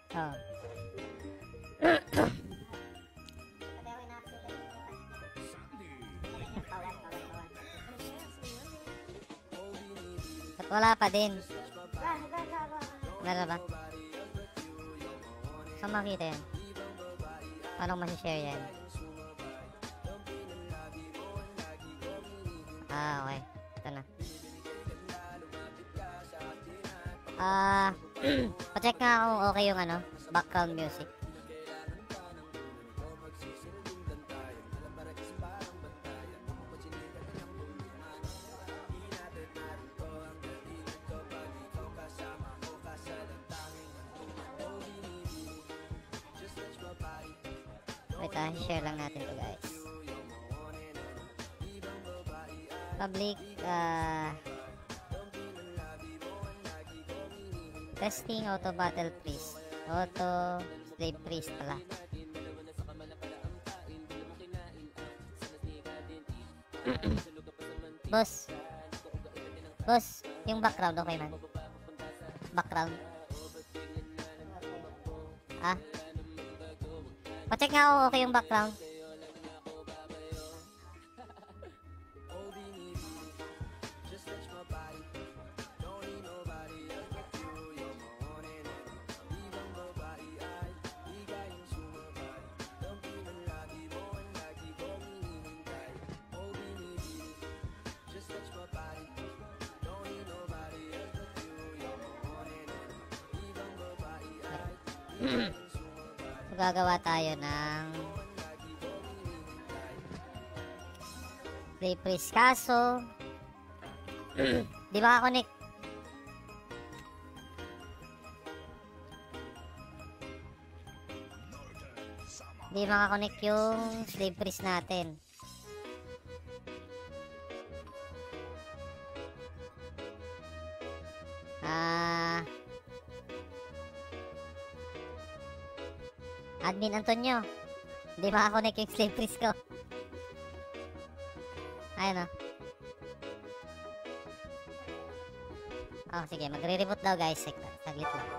Oh. Ba't wala pa din? Meron ba? Saan makita yan? Paano masishare yan? Ah, okay. Ito na. Pa-check nga kung okay yung ano, background music. Wait, share lang natin to guys. Public, testing auto battle priest. Auto slave priest pala. Boss. Boss, yung background okay man? Background. Ah? Pa-check nga kung okay yung background. So, gagawa tayo ng play priest, kaso di makakonect. Di makakonect yung slave priest natin. Admin Antonio, hindi makakonect yung slave priest ko. Ayun o. Oh, sige, magre-reboot daw guys. Saglit lang.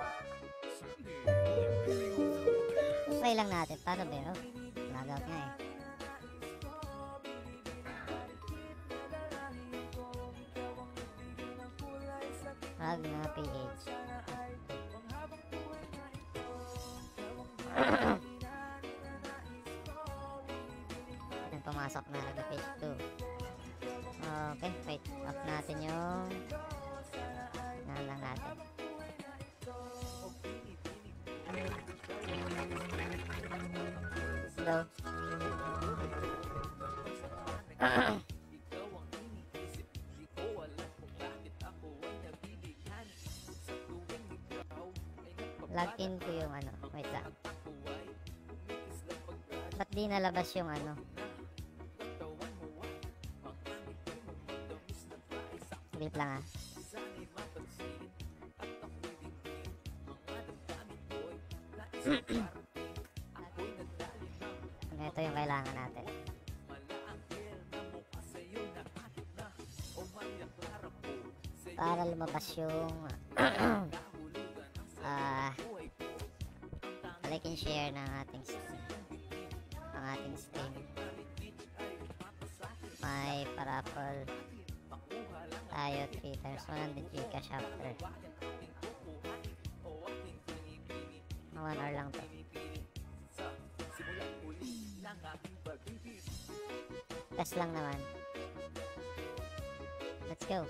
Try lang natin. Paano ba yun? Logout nga eh. Wag na PH. Yan, pumasok na agad page 2. Okay, wait. Off natin yung lang natin. Hello. Login ko yung ano. Wait lang. Ba't di nalabas yung ano? Wait lang ah. Ito yung kailangan natin. Para lumabas yung like and share ng ating stream. May parapol tayo 3 times 100 Gcash after. 1 hour lang to. Test lang naman. Let's go.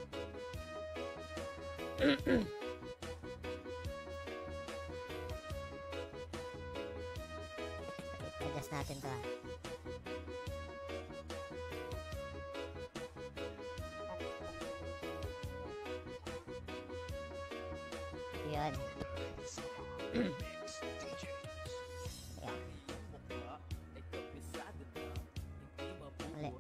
Adjust natin to ah. Yun. Mali.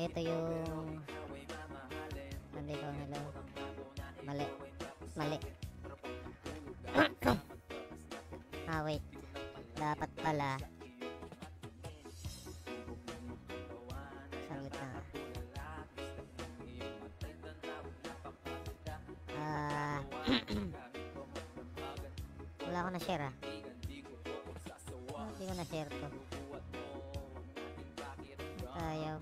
Ito yung hindi ko hello. Mali. Mali. Wait. Dapat pala na-share ah. Hindi ko na-share to. Ayaw.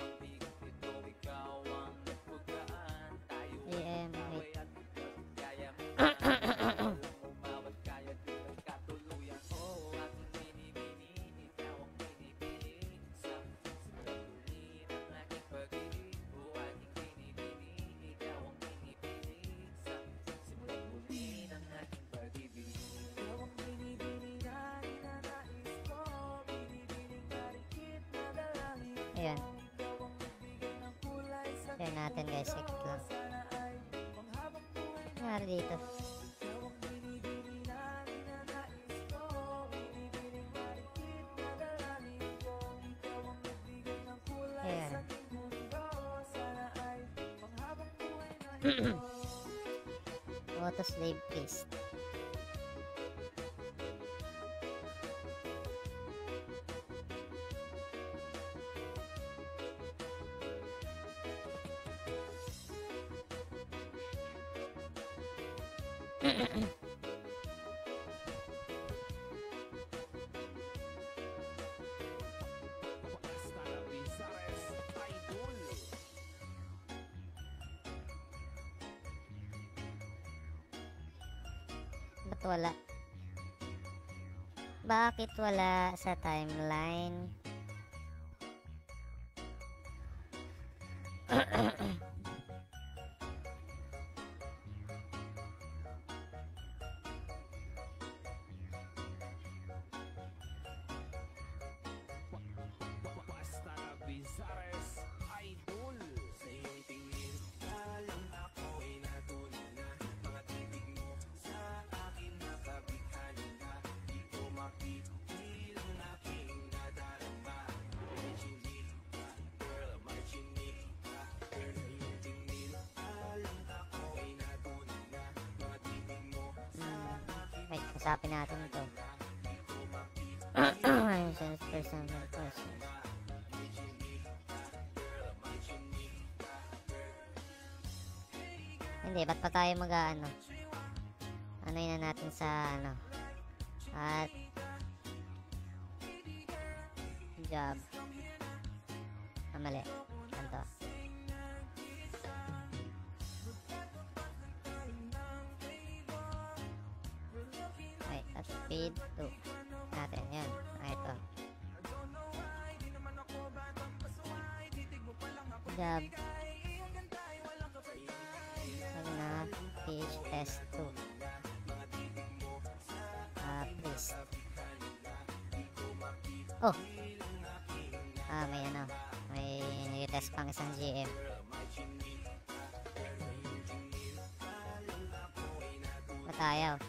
GM, wait. Ayan. Share natin guys, sikit lang. Nangyari dito. Ayan. Auto slave priest. Ba't wala? Bakit wala sa timeline? Wait, kasapin natin ito. Person. Hindi, ba't pa tayo mag-ano? Ano yun na natin sa ano? At job. Mali. Ganito. Wait, at speed 2 natin. Yan. Ito. Job. Na page test 2. Please. Oh. May ano. May test pang isang GM. Ba't ayaw?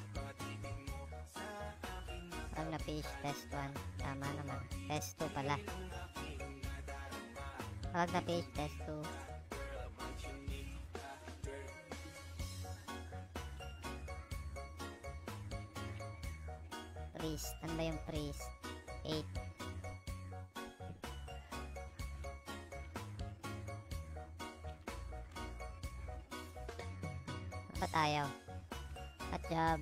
Parang na page test 1. Tama naman. Test 2 pala. Parang na page test 2. Priest. Ano ba yung priest? 8. Ba't ayaw? At job.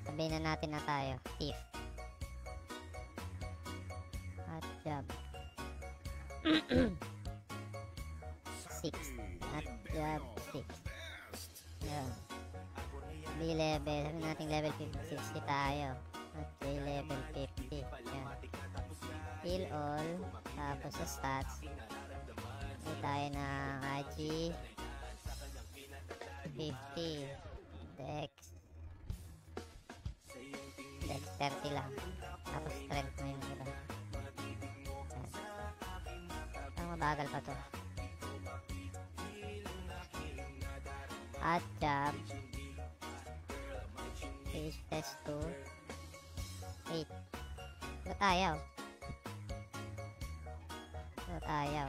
Sabihin na natin na tayo. Thief. At job. 6. At job 6. Yan. B-level, sabi natin level 60 tayo. At level 50. Yan. Kill all. Tapos sa stats. Hindi tayo ng AG 50. Dex 30 lang. Tapos strength mo yung iba. Ang mabagal pa to. At job. Page test 2. 8. Ba't ayaw? Ba't ayaw?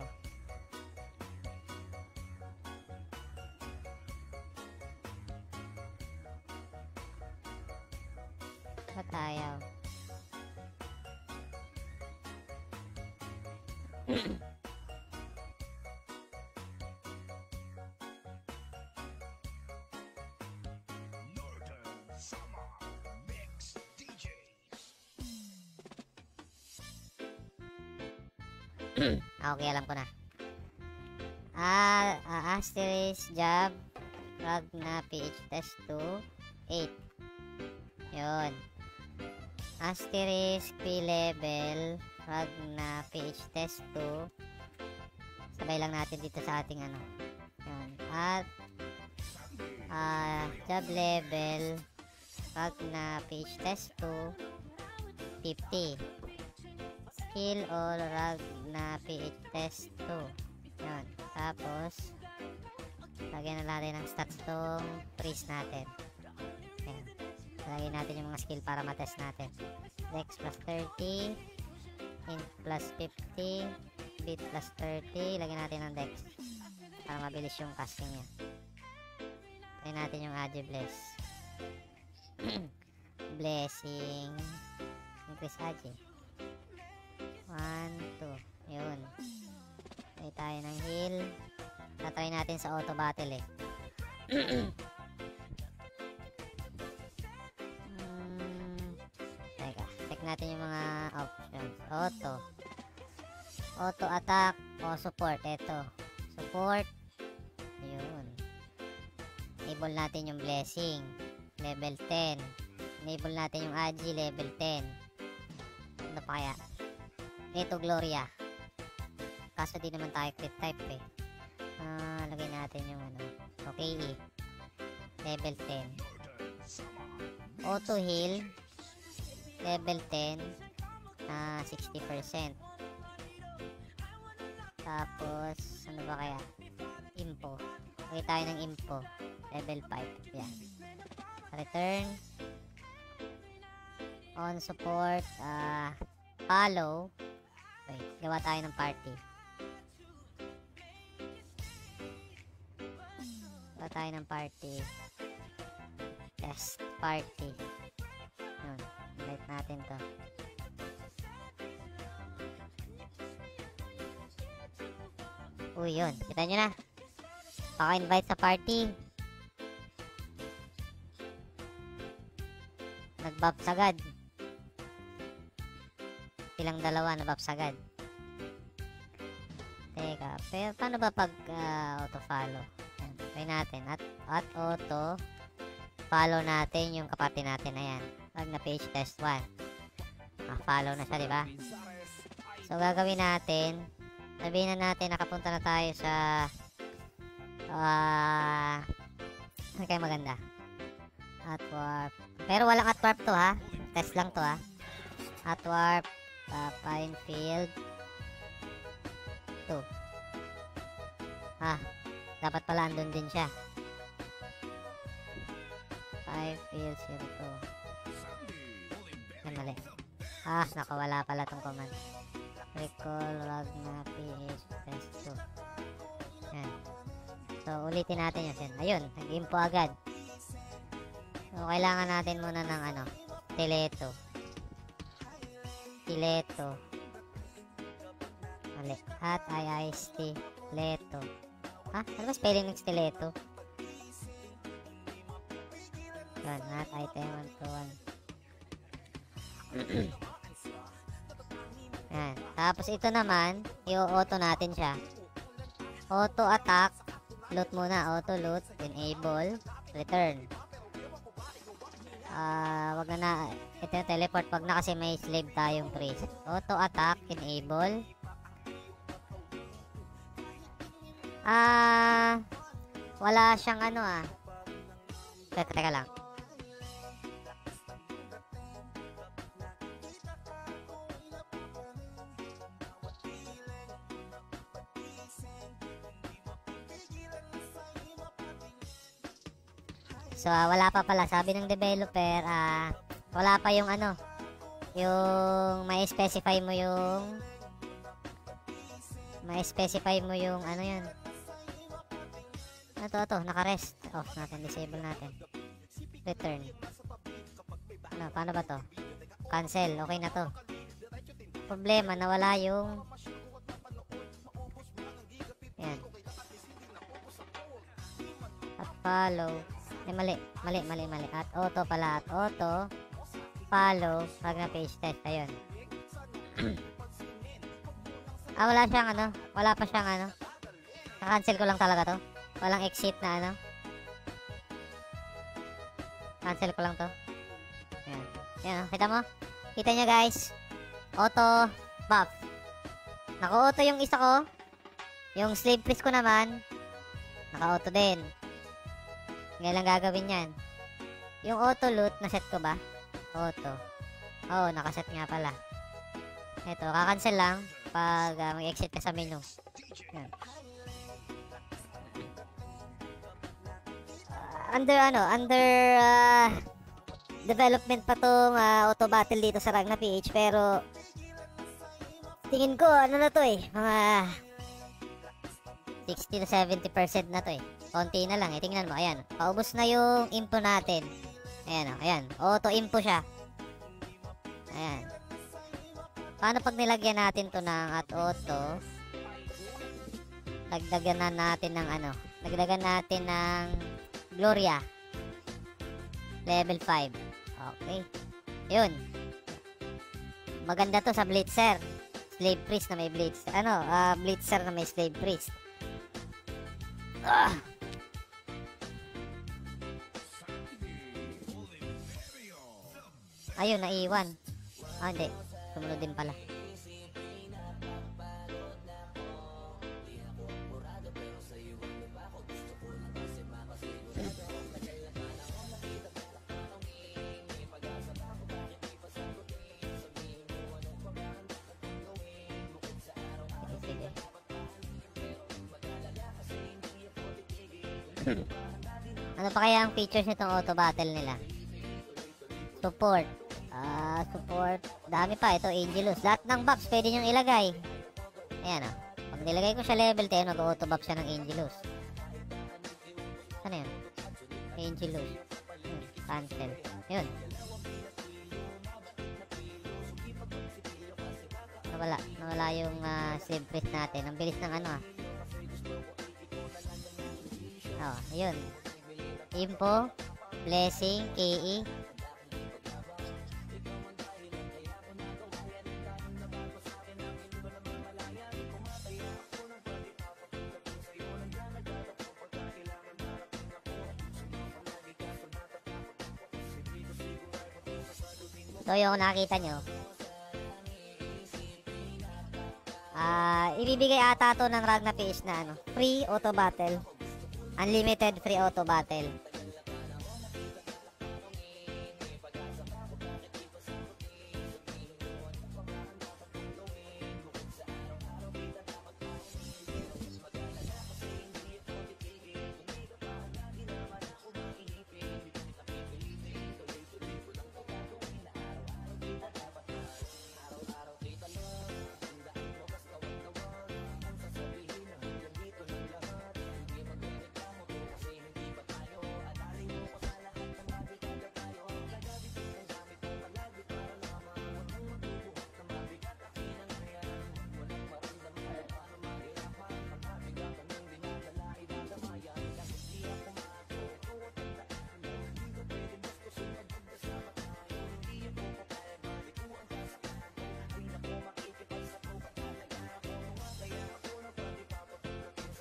Ba't ayaw? Okay, alam ko na. Asterisk job Ragna PH test 2 8. Yun. Asterisk P level Ragna PH test 2. Sabay lang natin dito sa ating ano. Yun. At job level Ragna PH test 2 50. Skill all Ragna PH test 2. Yun. Tapos lagyan na natin ng stats tong freeze natin. Yan. Lagyan natin yung mga skill para matest natin. Dex plus 30, int plus 50, bit plus 30. Lagyan natin ng dex para mabilis yung casting niya. Lagyan natin yung Agi Bless. Blessing increase Agi 1, 2. Yun. Lagyan tayo ng heal. Tatry natin sa auto battle eh. Teka, check natin yung mga options. Auto attack o support. Ito, support. Yun. Enable natin yung blessing level 10. Enable natin yung Agi level 10. Ano pa kaya? Ito Gloria. Kaso di naman tayo crit type eh. Lagay natin yung ano, okay, level 10. Auto heal level 10 na 60%. Tapos ano ba kaya? Impo. Lagay tayo ng impo level 5. Yan. Return on support follow. Okay, gawa tayo ng party. Tayo ng party, test party. Yun, invite natin to. Uy, yun, kita nyo na, paka-invite sa party, nag-buff sagad. Ilang dalawa na buff sagad. Teka, pero paano ba pag auto follow? Try natin at auto follow natin yung kapatid natin. Ayan, pag na page test 1 follow na siya, diba? So gagawin natin, sabihin na natin nakapunta na tayo sa ano kaya maganda, at warp, pero walang at warp to ha, test lang to ha. At warp fine field 2 dapat pala andun din siya. 5 field 02. Ay, mali. Nakawala pala tong command. Recall Ragna PH test 2. Yan. So, ulitin natin yun. Ayun, nag-info agad. So, kailangan natin muna ng ano, Stiletto. Mali. At Stiletto. Ano ba spelling ng stiletto? Yan, at item 1 to 1. Yan. Tapos ito naman, i-auto natin siya. Auto attack. Loot muna. Auto loot. Enable. Return. Wag na. Ito yung teleport. Wag na kasi may slave tayong priest. Auto attack. Enable. Wala siyang ano teka lang. So wala pa pala, sabi ng developer, wala pa yung ano, yung may-specify mo yung ano yun. Ito, naka-rest off natin, disable natin. Return. Paano ba to? Cancel, okay na to. Problema, nawala yung yan. At follow. Mali. At auto pala, at auto follow pag na page test. Ayun. Wala siyang ano. Wala pa siyang ano. Na-cancel ko lang talaga to. Walang exit na ano. Cancel ko lang to. Ayan. Ayan, kita mo? Kita nyo guys. Auto buff. Naka-auto yung isa ko. Yung slave priest ko naman. Naka-auto din. Ngayon lang gagawin yan. Yung auto loot, na-set ko ba? Auto. Oo, nakaset nga pala. Ito, kakancel lang pag mag-exit ka sa menu. Yan. Under development pa tong auto battle dito sa Ragna PH, pero tingin ko ano na to mga 60 to 70% na to konti na lang tingnan mo, ayan, paubos na yung info natin, ayan ayan, auto info siya, ayan. Paano pag nilagyan natin to ng at auto, dagdagan na natin ng dagdagan natin ng Gloria level 5. Okay. Yun. Maganda to sa Blitzer. Slave Priest na may Blitzer. Blitzer na may Slave Priest. Ayun, naiwan. Hindi. Sumunod din pala. Ano pa kaya ang features nitong auto battle nila? Support. Support. Dami pa. Ito, Angelus. Lahat ng buffs pwede nyo ilagay. Ayan pag nilagay ko siya level 10, mag-auto buff siya ng Angelus. Ano yan? Angelus. Cancel. Yun. Nawala yung slave priest natin. Ang bilis ng yun. Info, blessing, KE. So yung nakita nyo, ibibigay ata to ng Ragna PH na free auto battle. Unlimited free auto battle.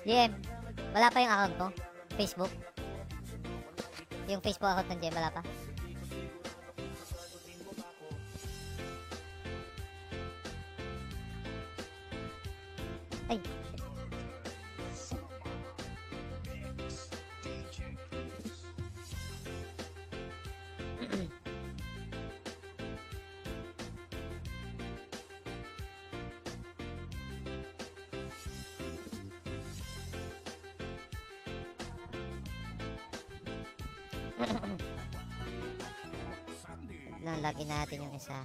GM, wala pa yung account ko? Facebook? Yung Facebook account ng GM, wala pa? Ay! Lagyan natin yung isa.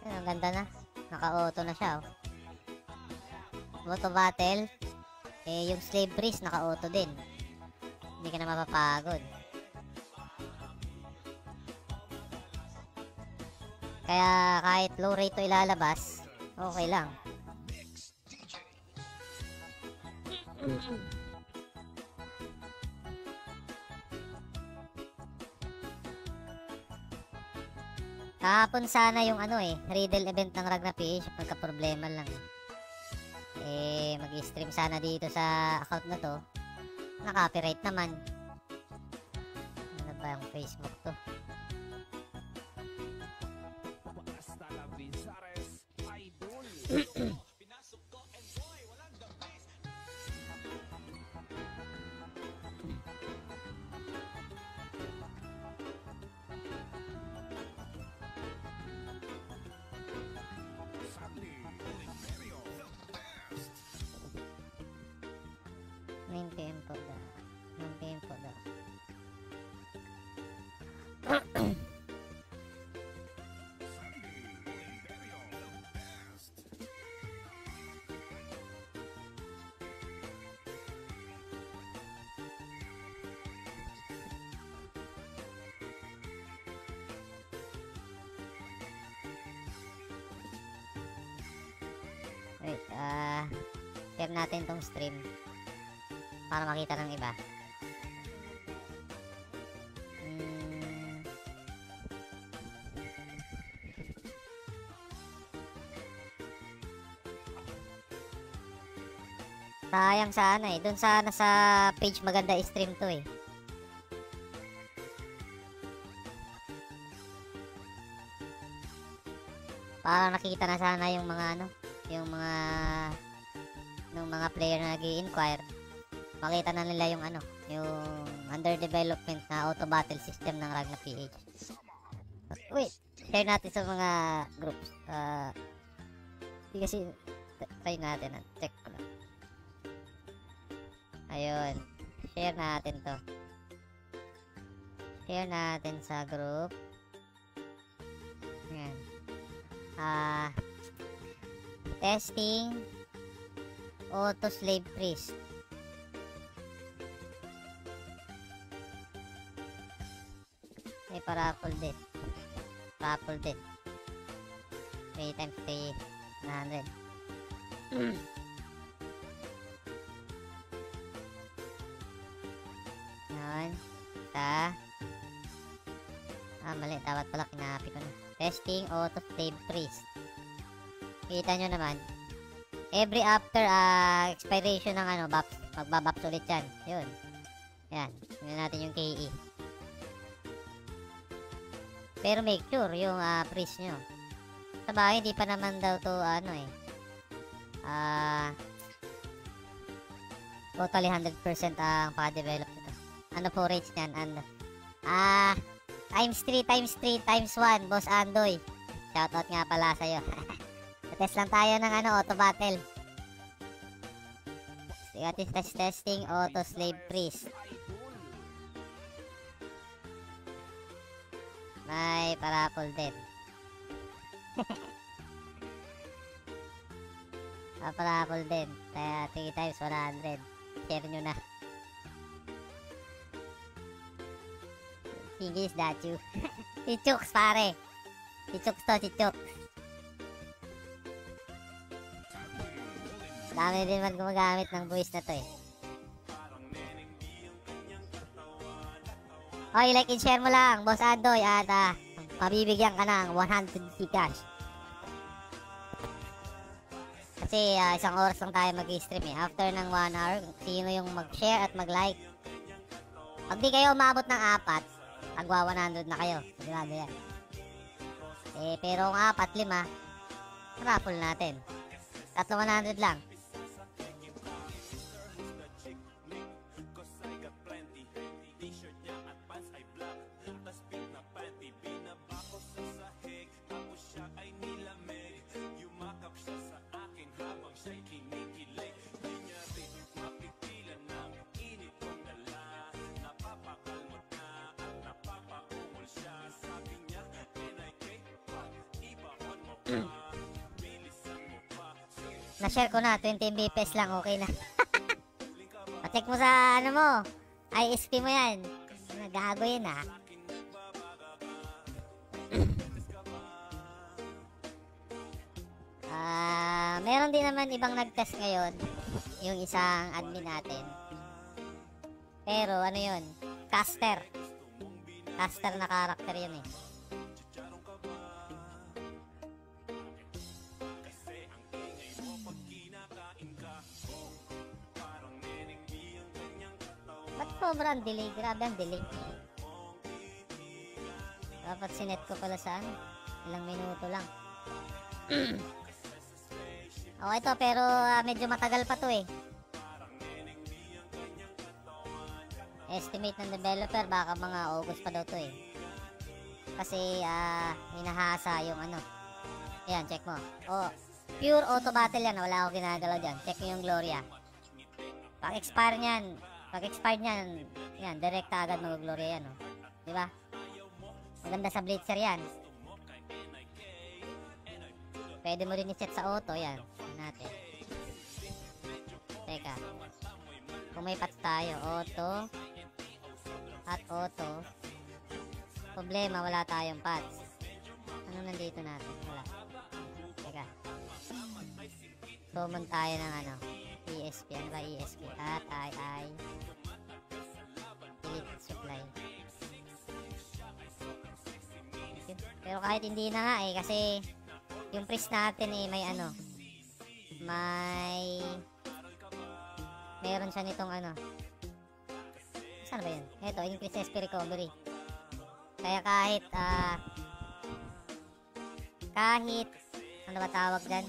Ayun, ang ganda na. Naka-auto na siya. Auto battle. Yung slave priest naka-auto din. Hindi ka na mapapagod. Kaya kahit low rate to ilalabas, okay lang. Kahapon sana yung ano riddle event ng Ragna PH, nagka-problema lang. Mag-stream sana dito sa account na to. Na-copyright naman. Ano ba yung Facebook to? PM po daw. 9 PM po daw. Wait, share natin tong stream para makita ng iba. Sayang sana doon sana sa page maganda i-stream to para nakita na sana yung mga yung mga player na nag-i-inquire. Makita na nila yung yung under development na auto battle system ng Ragna PH. Wait, share natin sa mga groups. Kasi try natin, check ko lang. Ayun, share natin to. Share natin sa group. Ayan. Testing auto slave priest. May pa-raffle din. Raffle din. 3 times 3, 900. Yan. Mali. Dapat pala kinapi ko na. Testing auto slave priest. Kita nyo naman. Every after expiration ng buffs, magbabuffs ulit yan. Yun. Yan. Tingnan natin yung KE. Pero make sure yung priest nyo. Sabagay, hindi pa naman daw to totally 100% ang pa-develop nito. Ano po rates nyan? Times 3 times 3 times 1, Boss Andoy. Shoutout nga pala sa'yo. Test lang tayo ng auto battle. Testing auto slave priest. May parapol din. Parapol din. Kaya 3 times 100. Share nyo na. Sige, is that you? Si Chooks, pare. Si Chooks to, si Chooks. Dami din man gumagamit ng voice na to Oy, like and share mo lang, Boss Andoy, at mabibigyan ka ng 100 Gcash. Kasi 1 oras lang tayo mag-stream After ng 1 hour, sino yung mag-share at mag-like. Pag di kayo umabot ng 4, magwa 100 na kayo. Sigurado yan. Pero kung 4, 5, raffle natin. 100 lang. Na-share ko na, 20 Mbps lang, okay na. Pa-check mo sa mo, ISP mo yan. Nagago yun meron din naman ibang nag-test ngayon, yung isang admin natin. Pero yun, caster na karakter yun Sobrang delay. Grabe ang delay. Dapat sinet ko pala sa ano. Ilang minuto lang. Okay to, pero medyo matagal pa to eh. Estimate ng developer, baka mga August pa daw to eh. Kasi hinahasa yung ano. Ayan, check mo. Oh, pure auto battle yan. Wala akong ginagalaw dyan. Check mo yung Gloria. Pag-expire nyan, yan, direkta agad mag-Gloria yan. Oh. Diba? Maganda sa Blitzer yan. Pwede mo rin i-set sa auto. Yan. Yan natin. Teka. Kung may path tayo. Auto. At auto. Problema, wala tayong paths. Ano nandito natin? Wala. Teka. Summon tayo ng ano. ESP. Ano ba ESP? At Elite Supply. Pero kahit hindi na nga eh. Kasi yung priest natin eh may ano. Meron siya nitong ano. Saan ba yun? Ito, increase SP recovery. Kaya kahit ano ba tawag dyan?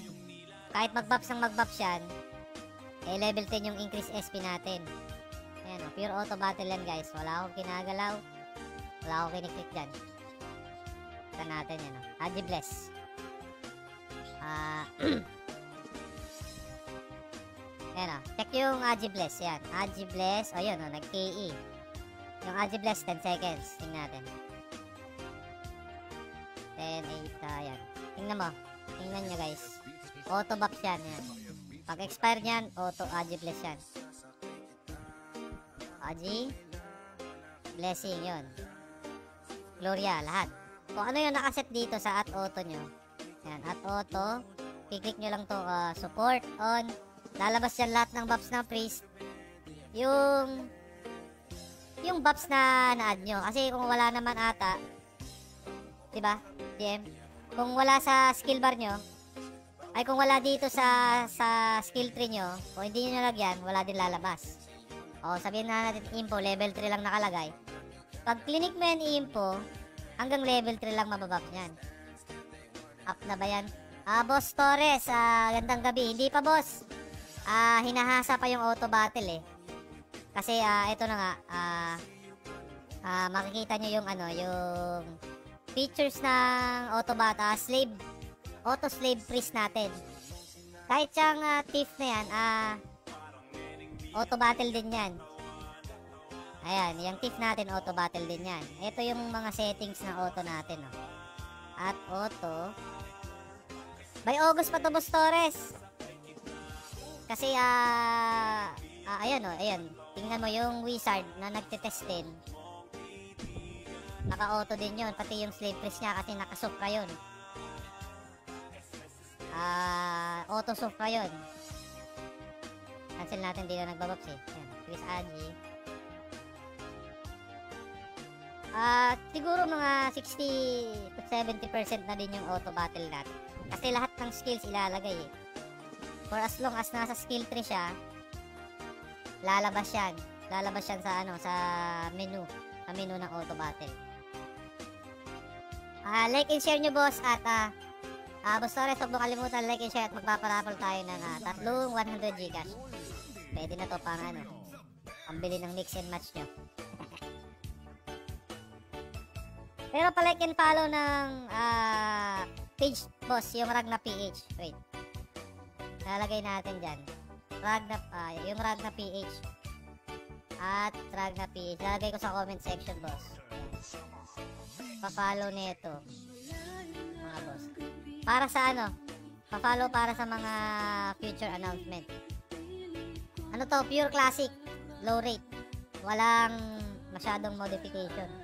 Kahit mag-buffs yan, eh level 10 yung increase SP natin. Ayan o, pure auto battle yan guys. Wala akong kinagalaw. Wala akong kiniklik dyan. Ito natin yan o. Agibless. Ayan o, check yung Agibless. Yan, Agibless. O yun o, nag-KE. Yung Agibless 10 seconds. Tingnan natin. 10, 8, yan. Tingnan mo. Tingnan nyo guys. Auto buff yan. Yan. Pag expire nyan, auto Agibless yan. Agi. Blessing yun. Gloria, lahat. Kung ano yung nakaset dito sa at auto nyo. Yan, at auto. Kiklik nyo lang to support on. Lalabas yan lahat ng buffs ng priest. Yung buffs na na-add nyo. Kasi kung wala naman ata, diba, DM? Kung wala sa skill bar nyo, ay kung wala dito sa skill tree nyo, o hindi nyo nalagyan, wala din lalabas. O, sabihin na natin info, level 3 lang nakalagay. Pag clinic mo yan info, hanggang level 3 lang mababuff nyan. Up na ba yan? Boss Torres, gandang gabi. Hindi pa boss. Hinahasa pa yung auto battle eh. Kasi ito na nga, makikita nyo yung ano, yung features ng auto battle, auto slave priest natin. Kahit siyang thief na yan, auto battle din yan. Ayan, yung thief natin, auto battle din yan. Ito yung mga settings ng auto natin. Oh. At auto. By August pa to, Boss Torres. Kasi, ayan o, ayan. Tingnan mo yung wizard na nagtitest din. Naka-auto din yun. Pati yung slave priest niya kasi naka-supra yun. Auto-supra yun. Cancel natin, di na nagbabox eh. Ayan, Chris Agi. Siguro mga 60 to 70% na din yung auto battle natin. Kasi lahat ng skills ilalagay eh. For as long as nasa skill tree siya, lalabas yan. Lalabas yan sa ano, sa menu. Sa menu ng auto battle. Like and share nyo boss at Boss Torres, huwag mo kalimutan like and share at magpaparapol tayo ng tatlong 100 Gcash. Pwede na to pang ano, pambili ng mix and match nyo. Pero pa-like and follow ng page boss, yung Ragna PH. Wait. Lalagay natin dyan. Yung Ragna PH. At Ragna PH. Lalagay ko sa comment section boss. Pa-follow nito. Mga boss. Para sa ano? Pa-follow para sa mga future announcement. Ano to? Pure classic. Low rate. Walang masyadong modification.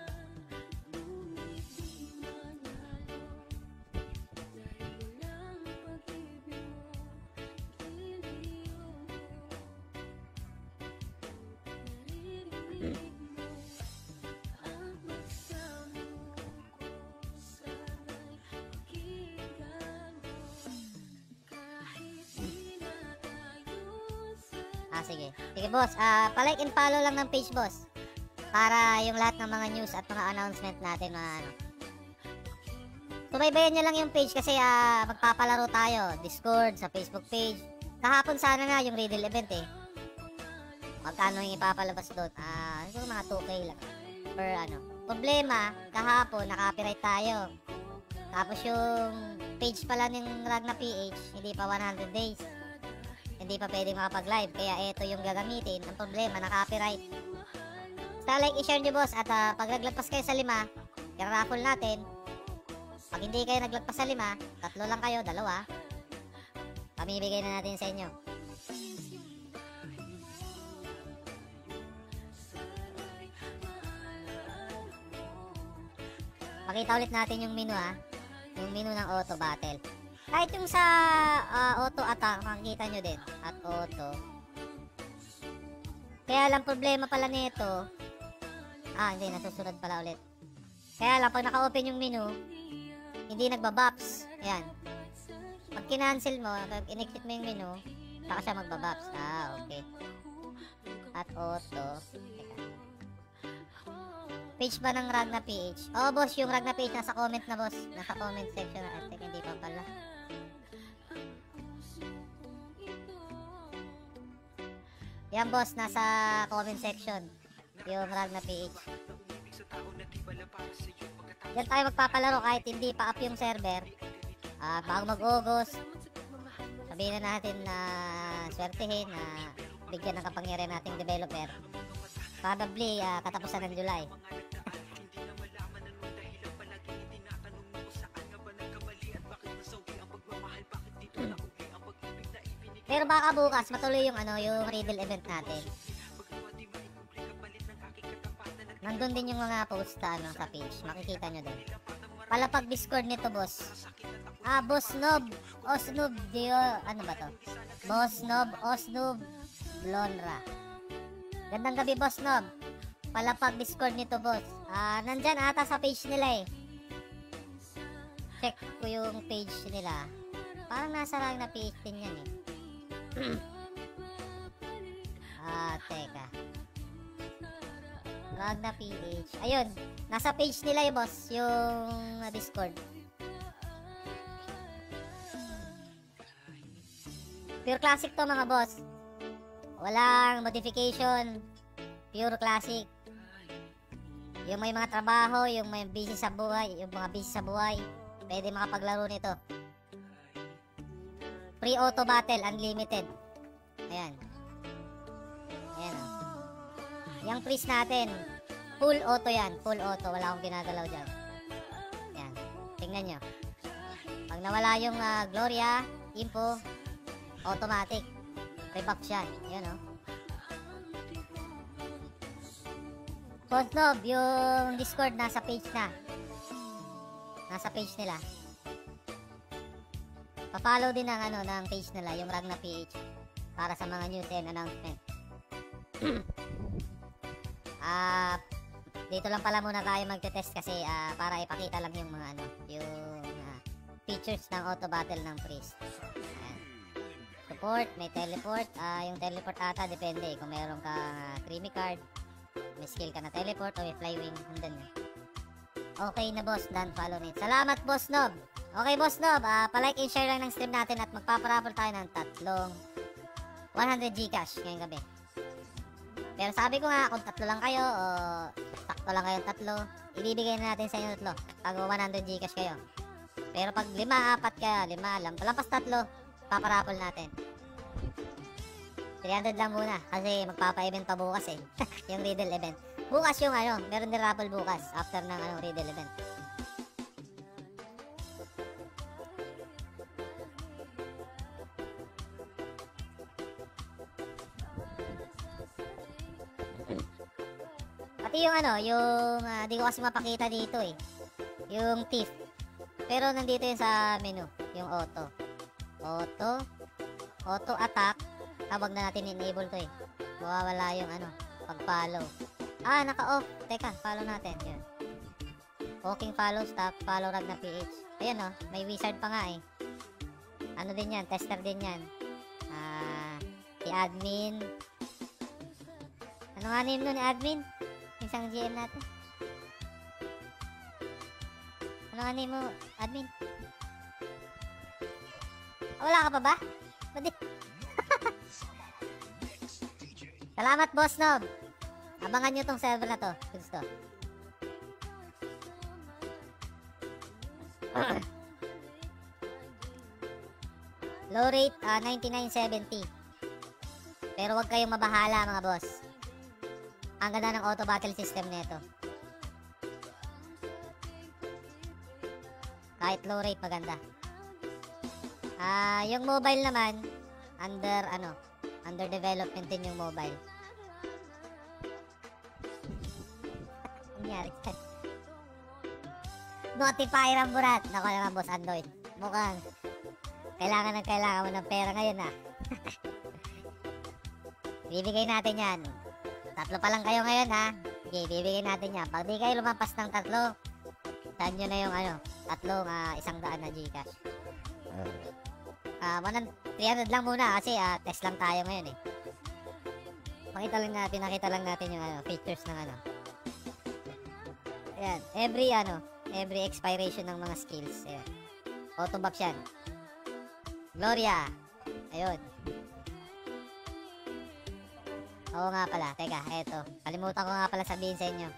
Sige. Sige boss, pa-like and follow lang ng page boss. para yung lahat ng mga news at mga announcement natin mga ano. Subaybayan nyo lang yung page kasi magpapalaro tayo. Discord, sa Facebook page. Kahapon sana nga yung Riddle event eh. Magkano yung ipapalabas doon? Siguro mga 2K lang. Per ano. Problema, kahapon naka-copyright tayo. Tapos yung page pala ng Ragna PH, hindi pa 100 days. Hindi pa pwedeng makapag-live. Kaya ito yung gagamitin. Ang problema, naka-copyright. Basta like, i-share nyo boss. At pag naglagpas kayo sa 5, i-raffle natin. Pag hindi kayo naglagpas sa 5, 3 lang kayo, 2. Pamibigay na natin sa inyo. Pakita ulit natin yung menu yung menu ng auto battle. Kahit yung sa auto attack, makikita nyo din. At auto. Kaya lang problema pala nito. Hindi, nasusunod pala ulit. Kaya lang, pag naka-open yung menu, hindi nagbabops. Ayan. Pag kinancel mo, pag in-exit mo yung menu, saka siya magbabops. Okay. At auto. Teka. Page ba ng Ragna PH? Boss, yung Ragna PH nasa comment na boss. Nasa comment section na. Teka, hindi pa pala. Yan boss, nasa comment section. Yung Ragna PH. Diyan tayo magpapalaro kahit hindi pa up yung server. Bago mag-August, sabihin na natin na swertihin na bigyan ng kapangyarihan nating developer. Probably katapusan ng July. Pero baka bukas matuloy yung yung Riddle event natin. Nandun din yung mga post sa page. Makikita nyo din. Palapag Discord nito, boss. Boss Nob. Osnoob. Ano ba to? Boss Nob. Osnoob. Blonra. Gandang gabi, Boss Nob. Palapag Discord nito, boss. Nandyan ata sa page nila eh. Check ko yung page nila. Parang nasa lang na page din yan eh. Teka. Ragna PH. Ayun, nasa page nila yung boss, yung Discord. Pure classic to mga boss. Walang modification. Pure classic. Yung may mga trabaho, yung may busy sa buhay, yung mga busy sa buhay, pwede makapaglaro nito. Free auto battle, unlimited. Ayan. Ayan o. Yung freeze natin, full auto yan. Full auto. Wala akong ginagalaw dyan. Ayan. Tingnan nyo. Pag nawala yung Gloria, info, automatic. Rebuff yan. Ayan o. Boss Nob, yung Discord nasa page na. Nasa page nila. Pa-follow din ng page nila, yung Ragna PH, para sa mga news and announcement. Dito lang pala muna tayo magte-test kasi para ipakita lang yung mga yung features ng auto battle ng priest. Ayan. Support, may teleport. Yung teleport ata depende kung meron ka creamy card, may skill ka na teleport o may flywing. Nandun yun. Okay na boss, done, follow nit. Salamat Boss Nob. Okay Boss Nob, palike and share lang ng stream natin at magpaparapol tayo ng 100 Gcash ngayong gabi. Pero sabi ko nga, kung 3 lang kayo o sakto lang kayong 3, ibibigay na natin sa inyo 3 pag 100 Gcash kayo. Pero pag 5, 4 kayo, 5, lampas 3, paparapol natin. 300 lang muna kasi magpapa-event pa bukas eh. Yung Riddle event. Bukas yung meron din raffle bukas after ng Riddle event. Pati yung yung di ko kasi mapakita dito eh. Yung thief. Pero nandito yun sa menu, yung auto. Auto attack. Wag na natin enable to eh. Mawawala yung pag-follow. Naka-off. Teka, follow natin. Yun. Walking follow, stop, follow Ragna PH. Ayan may wizard pa nga eh. Ano din yan, tester din yan. Si admin. Ano nga name nun ni admin? Yung isang GM natin. Ano nga mo, admin? Wala ka pa ba? Ba't di? Salamat, Boss Nob. Abangan nyo tong server na to. Gusto. Low rate, 99.70. Pero wag kayong mabahala mga boss. Ang ganda ng auto battle system nito. Kahit low rate maganda. Yung mobile naman under development din yung mobile. Nangyari. Notify Ramburat. Nako naman boss Android. Mukhang kailangan mo ng pera ngayon Bibigay natin yan. 3 pa lang kayo ngayon Okay, bibigay natin yan. Pag di kayo lumampas ng 3, saan nyo na yung 3 100 na Gcash. 300 lang muna kasi test lang tayo ngayon Pinakita lang natin yung features ng Ayan, every expiration ng mga skills. Ayan. Auto buff yan. Gloria. Ayun. Oo nga pala. Teka, eto. Kalimutan ko nga pala sabihin sa inyo.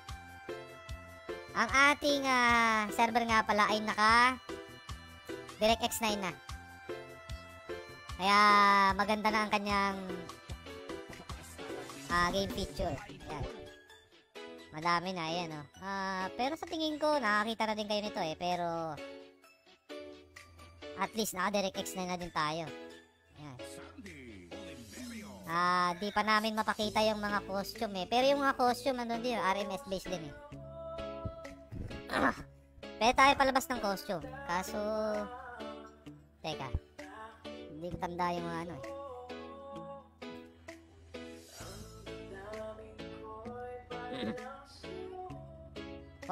Ang ating server nga pala ay naka DirectX 9 na. Kaya maganda na ang kanyang game feature. Ayan. Madami na, ayan pero sa tingin ko, nakakita na din kayo nito pero at least naka DirectX 9 na din tayo. Ayan. Di pa namin mapakita yung mga costume pero yung mga costume nandun din, RMS based din Pwede tayo palabas ng costume. Kaso, teka, hindi ko tanda yung mga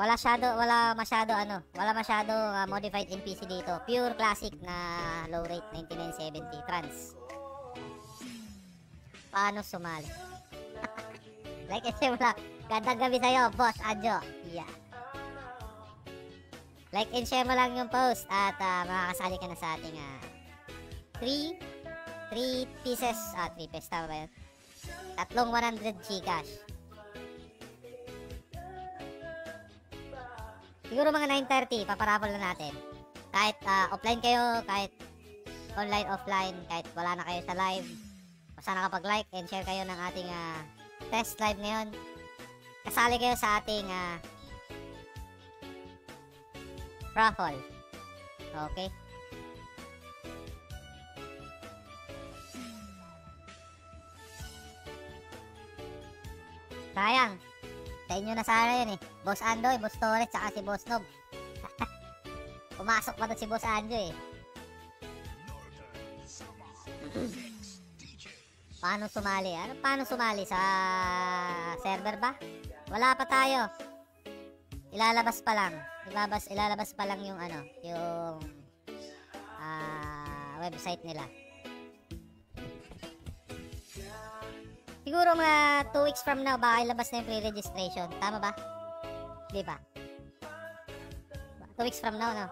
wala masyado modified NPC dito. Pure classic na low rate 99.70 trans. Paano sumali? Like and share mo lang. Gandang gabi sa'yo, Boss Anjo. Yeah. Like and share mo lang yung post at makakasali ka na sa ating 3 pieces. 3 pieces, tama ba yun? 100 Gcash. Siguro mga 9:30, paparapol na natin. Kahit offline kayo, kahit online, offline, kahit wala na kayo sa live. Basta nakapag-like and share kayo ng ating test live ngayon. Kasali kayo sa ating raffle. Okay? Sayang. Sa inyo na sana yun Boss Andoy, Boss Torres, saka si Boss Nob. Pumasok pa doon si Boss Anjo Paano sumali? Paano sumali? Sa server ba? Wala pa tayo. Ilalabas pa lang yung yung website nila. Siguro mga 2 weeks from now baka ilabas na yung pre-registration. Tama ba? Di ba? 2 weeks from now, no?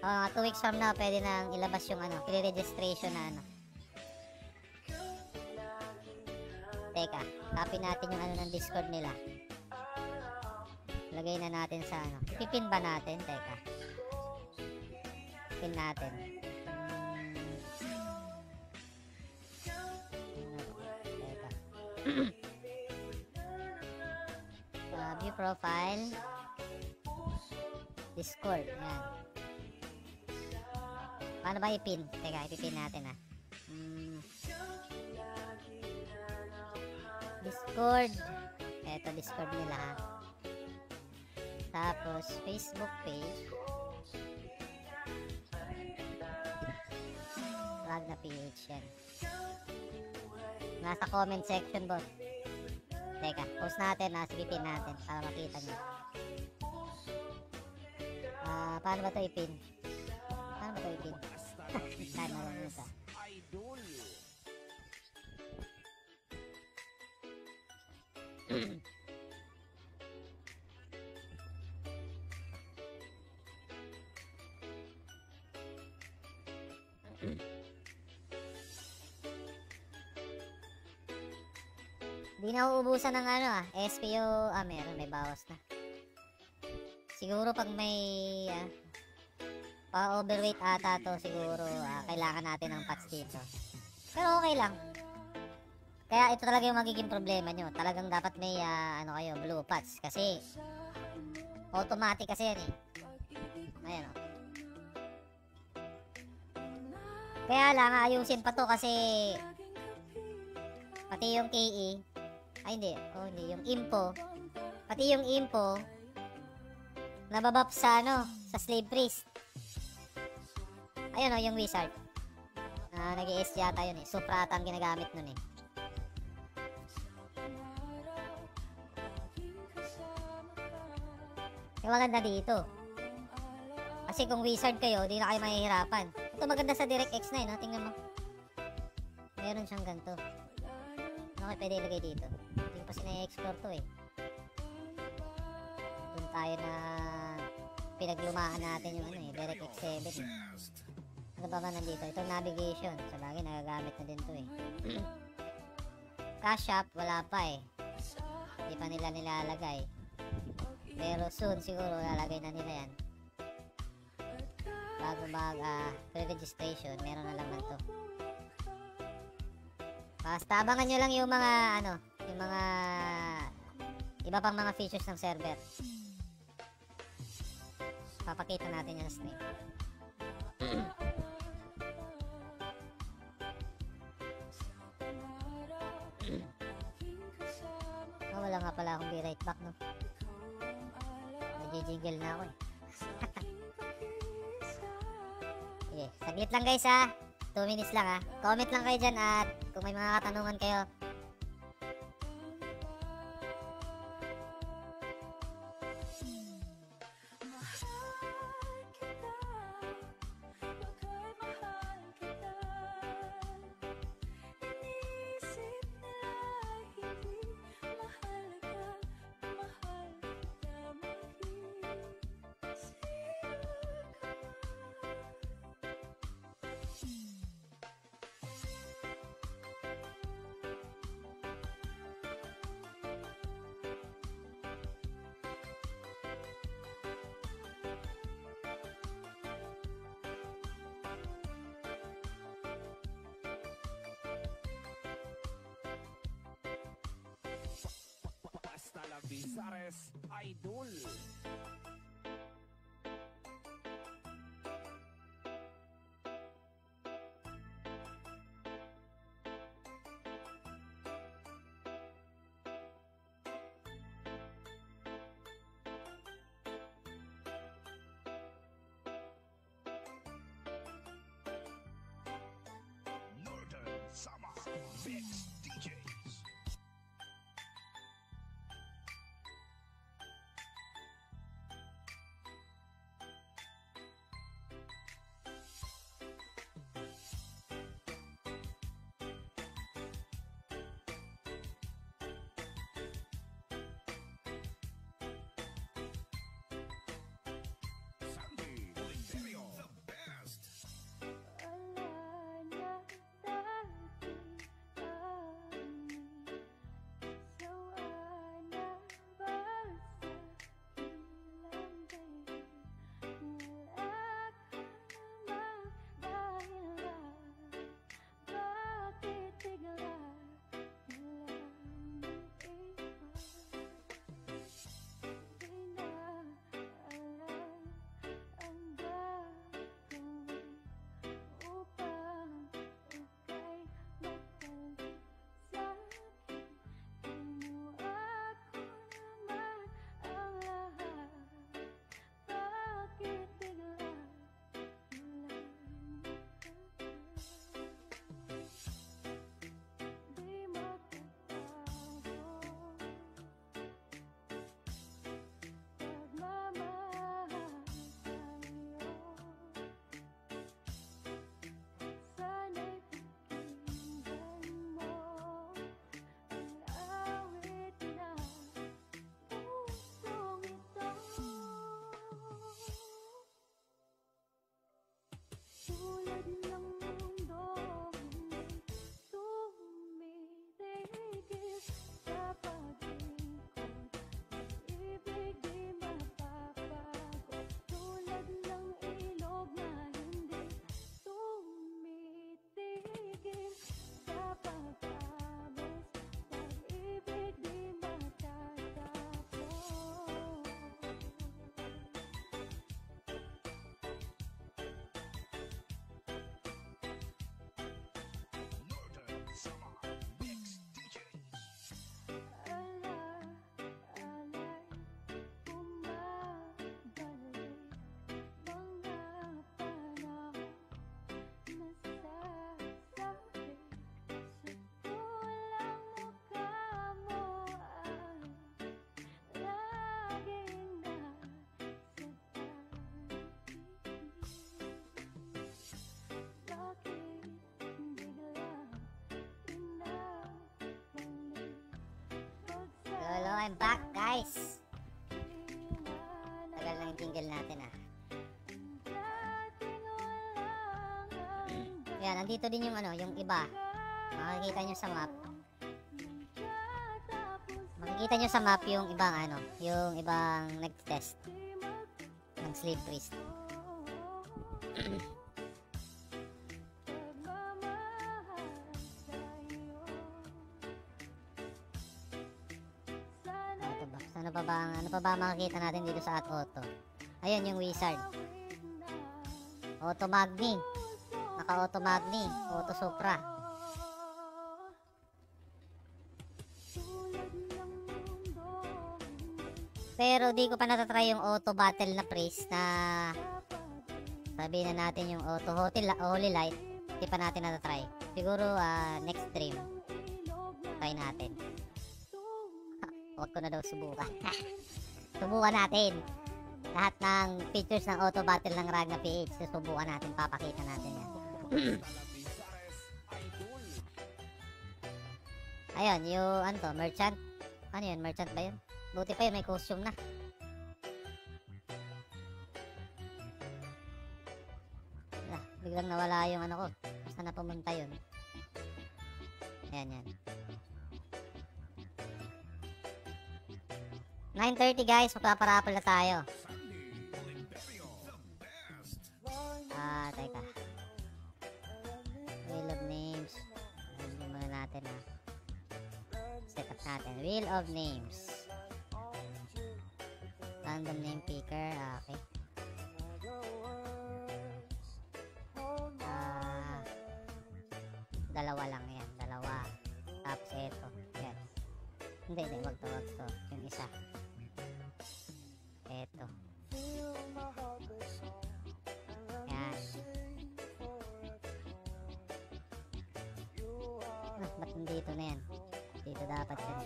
2 weeks from now pwede nang ilabas yung pre-registration na Teka, copy natin yung ng Discord nila. Lagay na natin sa Ipipin ba natin? Teka. Pin natin. View profile. Discord. Yan. Paano ba ipin? Teka, ipipin natin Discord. Eto, Discord nila Tapos, Facebook page. Ragna PH yan. Nasa comment section, boss. Teka, post natin, sige, pin natin para makita nyo. Paano ba ito ipin? Paano lang ito? Di na uubusan ng ano SPO, meron, may bawas na. Siguro pag may pa-overweight ata to, siguro kailangan natin ng patch dito. Pero okay lang. Kaya ito talaga yung magiging problema nyo. Talagang dapat may kayo, blue patch. Kasi automatic kasi yan eh. Ayan o. Kaya lang ayusin pa to kasi pati yung KE hindi, yung info, pati yung info nababap sa sa slave priest. Ayun yung wizard nag-i-S yata yun eh. Supra ata ang ginagamit nun eh. Yung maganda dito kasi kung wizard kayo, di na kayo mahihirapan. Ito maganda sa DirectX 9, no? Tingnan mo. Meron siyang ganito. Ano kayo pwede ilagay dito? Hindi ko pa sina-explore to eh. Doon tayo na pinaglumaan natin yung DirectX 7 eh. Ano ba nandito? Itong navigation. Sa bagay, nagagamit na din to eh. Cash shop, wala pa eh. Hindi pa nila nilalagay. Pero soon siguro lalagay na nila yan. Bago pre-registration, meron na naman to. Basta abangan nyo lang yung mga yung mga iba pang mga features ng server. Papakita natin yan sa stream. Wala nga pala akong be right back, no? Nagji-jingle na ako eh. Okay, saglit lang guys 2 minutes lang Comment lang kayo dyan at kung may mga katanungan kayo. Hasta la Vizares Idol. Northern Sama Mix DJs. Sandy Oliverio, the best. Wala na dati I'm back, guys. Tagal lang yung jingle natin, ah. Yan, nandito din yung ano, yung iba. Makikita nyo sa map. Makikita nyo sa map yung ibang ano, yung ibang nag-test ng Slave Priest. Ano pa ba makikita natin dito sa Auto? Ayun yung Wizard. Auto Magni. Naka-Auto Magni. Auto Supra. Pero di ko pa natatry yung Auto Battle na Priest na sabihin na natin yung Auto Holy Light. Di pa natin natatry. Siguro next stream try natin. Huwag ko na daw subukan. Subukan natin. Lahat ng features ng Auto Battle ng Ragna PH. Susubukan natin. Papakita natin yan. Ayun, yung ano to, merchant. Ano yun, merchant ba yun? Buti pa yun, may costume na. Biglang nawala yung ano ko. Saan na pumunta yun? Ayan, yan. 9:30 guys, magpaparapol na tayo. Teka. Wheel of Names. Ano muna natin set up natin. Wheel of Names. Random name picker. Okay. Dalawa lang yan. Dalawa. Tapos ito. Yan. Hindi. Wag to. Yung isa. Eto. Yan. Ba't nandito na yan? Dito dapat yan.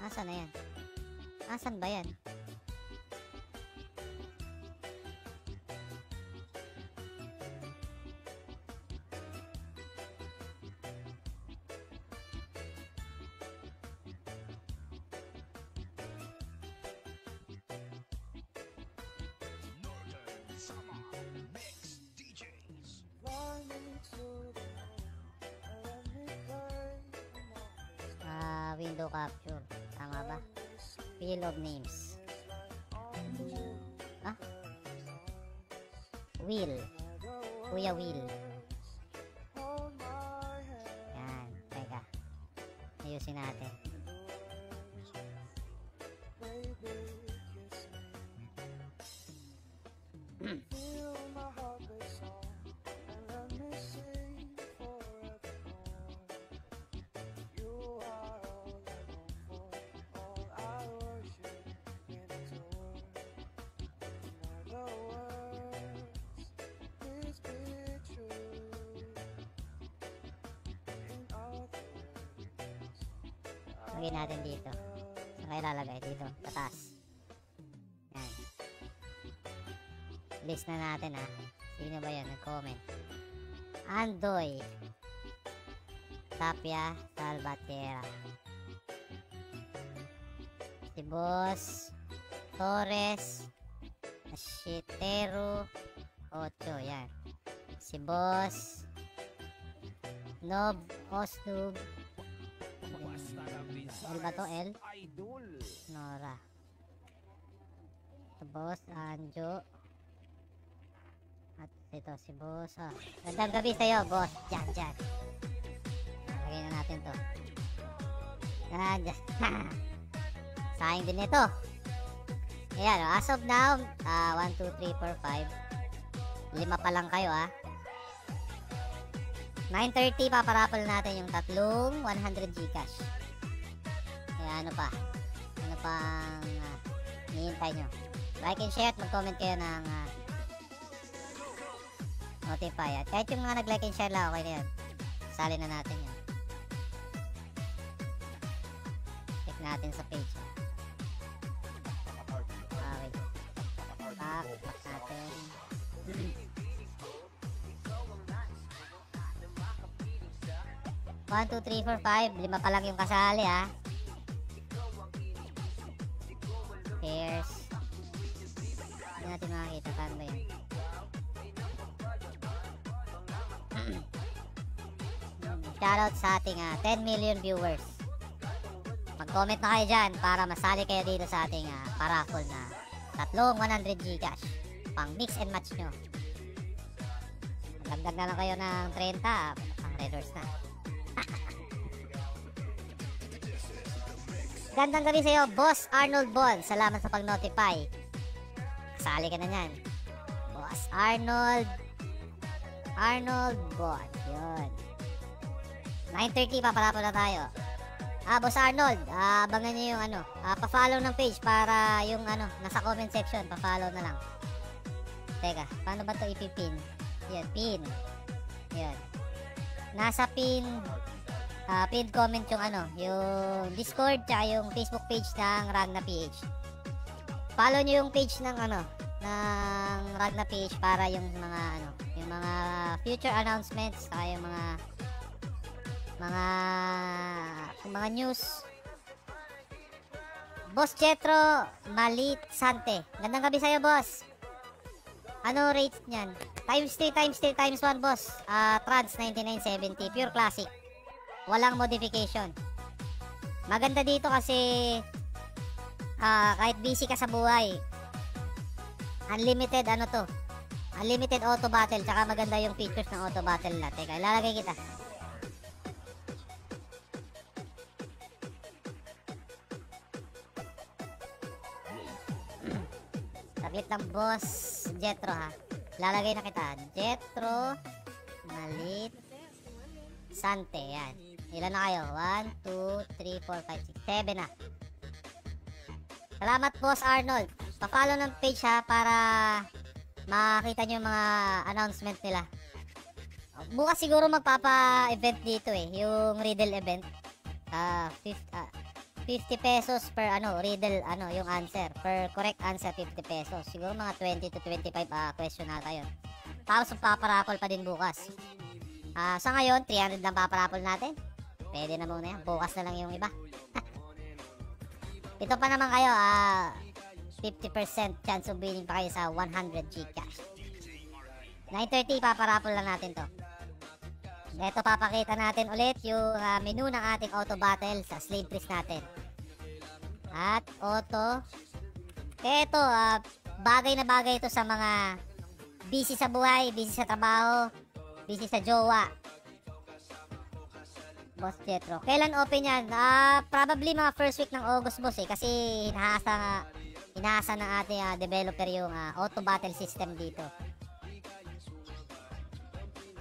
Asan na yan? Asan ba yan? Northern Summer Mix DJs. Window capture. Tama ba? Wheel of Names. Wheel. Kuya Wheel. Yan. Teka. Ayusin natin. Lagay natin dito. Saan kayo lalagay? Dito. Patas. Yan. List na natin Sino ba yan? Nag-comment. Andoy. Tapia Salvatierra. Si Boss Torres Ashitero 8. Yan. Si Boss Nob Osnub. L ba to? L? Nora. Si Boss Anjo. At ito si Boss. Gandang gabi sa'yo, Boss. Diyan. Lagay na natin to. Yan. Sayang din ito. Ayan, as of now, 1, 2, 3, 4, 5. 5 pa lang kayo 9:30 paparapol natin yung tatlong 100 Gcash. Kaya ano pa? Ano pang hinihintay nyo? Like and share at mag-comment kayo ng notify. At kahit yung mga nag-like and share lang, okay na yan. sasali na natin yan. Check natin sa page. Wait. Back natin. 1, 2, 3, 4, 5. 5 pa lang yung kasali, ha. Pairs. Hindi natin makakita. Paano ba yun? Shoutout sa ating 10 million viewers. Mag-comment na kayo dyan para masali kayo dito sa ating paraffle na tatlong 100 Gcash. Pang mix and match nyo. Magdagdag na lang kayo ng 30. Pang redors na. Gandang gabi sa'yo, Boss Arnold Bon. Salamat sa pag-notify. Kasali ka na yan. Boss Arnold Bon. Yun. 9:30 paparapo na tayo. Boss Arnold, abangan nyo yung pa-follow ng page para yung nasa comment section, pa-follow na lang. Teka, paano ba to ipipin? Yan, pin. Yan. Nasa pin comment yung yung Discord tsaka yung Facebook page ng Ragna PH. Follow nyo yung page ng ng Ragna PH para yung mga future announcements tsaka yung mga news. Boss Jetro Malit Sante. Gandang gabi sa'yo, boss. Ano rate niyan? Times 3, times 3, times 1, boss. Trans 9970. Pure classic. Walang modification. Maganda dito kasi kahit busy ka sa buhay, unlimited unlimited auto battle. Tsaka maganda yung features ng auto battle na. Teka, ilalagay kita. Saglit lang, boss Jetro, ha. Lalagay na kita. Jetro Malit Sante. Yan. Ilan na kayo? 1, 2, 3, 4, 5, 6, 7 na. Salamat, boss Arnold. Pa-follow ng page, ha, para makita nyo yung mga announcement nila. Bukas siguro magpapa-event dito, yung riddle event. 50 pesos per riddle yung answer. Per correct answer 50 pesos. Siguro mga 20 to 25 question na tayo. Tapos paparapol pa din bukas. Sa ngayon 300 lang paparapol natin. Pwede na muna yan. Bukas na lang yung iba. Ito pa naman kayo 50% chance of winning pa kayo sa 100 Gcash. 9:30 paparapol lang natin to. Ito, papakita natin ulit yung menu ng ating auto battle sa slave priest natin. At auto. Kaya ito, bagay na bagay ito sa mga busy sa buhay, busy sa trabaho, busy sa jowa. Boss Jetro. Kailan open yan? Probably mga first week ng August, boss, kasi inaasa ng ating developer yung auto battle system dito.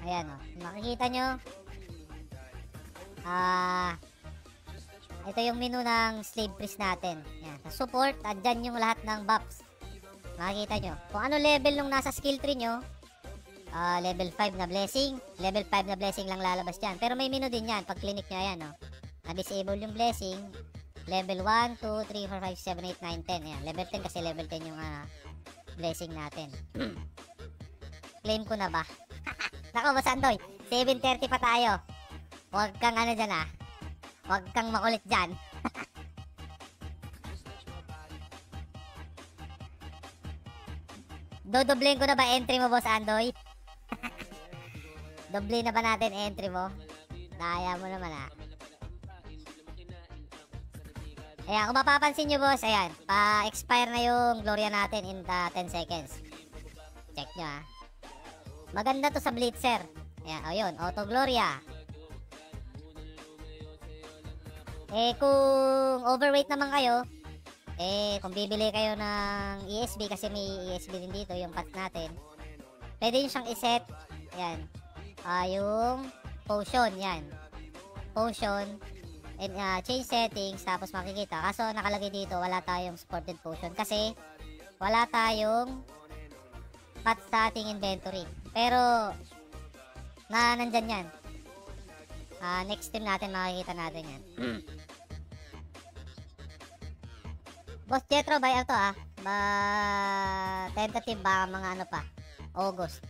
Ayan, makikita nyo. Ito yung menu ng slave priest natin. Ayan, sa support, andyan yung lahat ng buffs. Makikita nyo. Kung ano level nung nasa skill tree nyo, level 5 na blessing, level 5 na blessing lang lalabas dyan. Pero may menu din yan. Pag clinic nyo, ayan, na-disable yung blessing. Level 1, 2, 3, 4, 5, 7, 8, 9, 10. Ayan, level 10 kasi level 10 yung blessing natin. Claim ko na ba? Nako, Boss Andoy, 7:30 pa tayo. Huwag kang dyan, huwag kang makulit dyan. Dodoblein ko na ba entry mo, Boss Andoy? Doble na ba natin entry mo? Daya mo naman, Ayan, kung mapapansin nyo, boss, ayan, pa-expire na yung Gloria natin in 10 seconds. Check nyo, Maganda to sa Blitzer. Ayan, yun, Auto Gloria. Kung overweight naman kayo, kung bibili kayo ng ESB, kasi may ESB din dito, yung pants natin, pwede nyo siyang iset. Ayan, yung potion, yan. Potion, and change settings, tapos makikita. Kaso nakalagay dito, wala tayong supported potion, kasi wala tayong pat sa ating inventory. Pero nandyan yan. Next team natin, makikita natin yan. Boss Jetro, buy to tentative ba mga ano pa, August.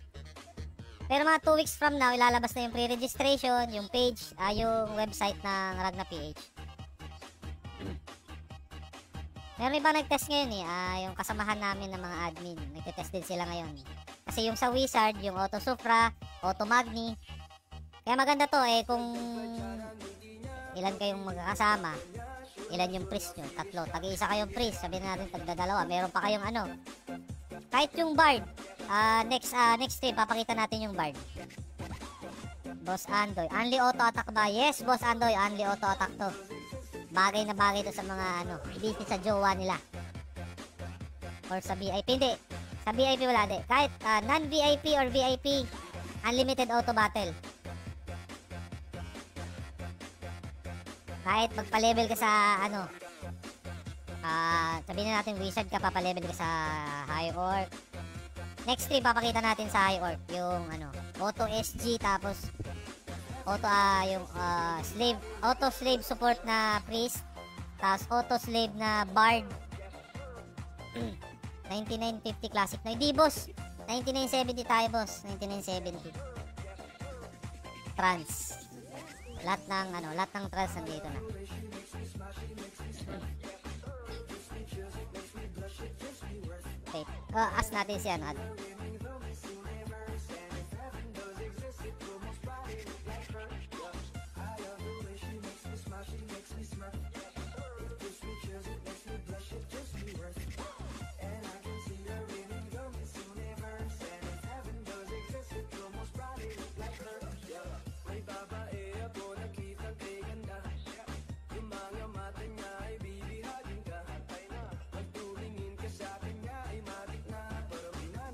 Pero mga 2 weeks from now, ilalabas na yung pre-registration, yung page, yung website ng Ragna PH. Meron iba nag-test ngayon yung kasamahan namin ng mga admin. Nagte-test din sila ngayon. Kasi yung sa Wizard, yung Auto Supra, Auto Magni. Kaya maganda to kung ilan kayong magkakasama, ilan yung priest nyo, 3. Tag-iisa kayong priest, sabihin natin tagdadalawa. Meron pa kayong ano, kahit yung Bard. Next stream, papakita natin yung Bard. Boss Andoy, only auto attack ba? Yes, Boss Andoy, only auto attack to. Bagay na bagay to sa mga busy sa jowa nila. Or sa VIP, hindi. Sa VIP wala, di. Kahit non-VIP or VIP, unlimited auto battle. Kahit magpa-level ka sa sabihin na natin wizard ka, papalevel ka sa high orc. Next stream papakita natin sa high orc yung auto SG, tapos auto yung auto slave support na priest, tapos auto slave na bard. 9950 classic na. Hindi boss, 9970 tayo boss, 9970 trans. Lahat ng trans nandito na. Okay, ask natin si Ad.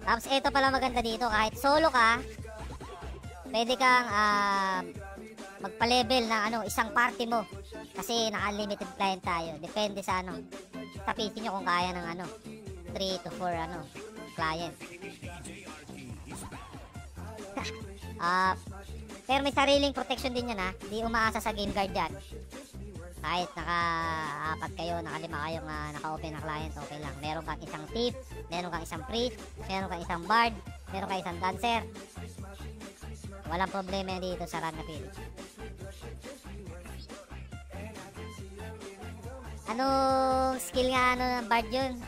Tapos ito pala maganda dito, kahit solo ka, pwede kang magpa-level ng isang party mo. Kasi naka-limited client tayo. Depende sa tapisin nyo kung kaya ng 3 to 4 client. Pero may sariling protection din yan Hindi umaasa sa game guard yan. Kahit naka-4 kayo, naka-5 kayong naka-open na client, okay lang. Meron kang isang thief, meron kang isang priest, meron kang isang bard, meron kang isang dancer. Walang problema dito sa Ragna PH. Anong skill nga ng bard yun?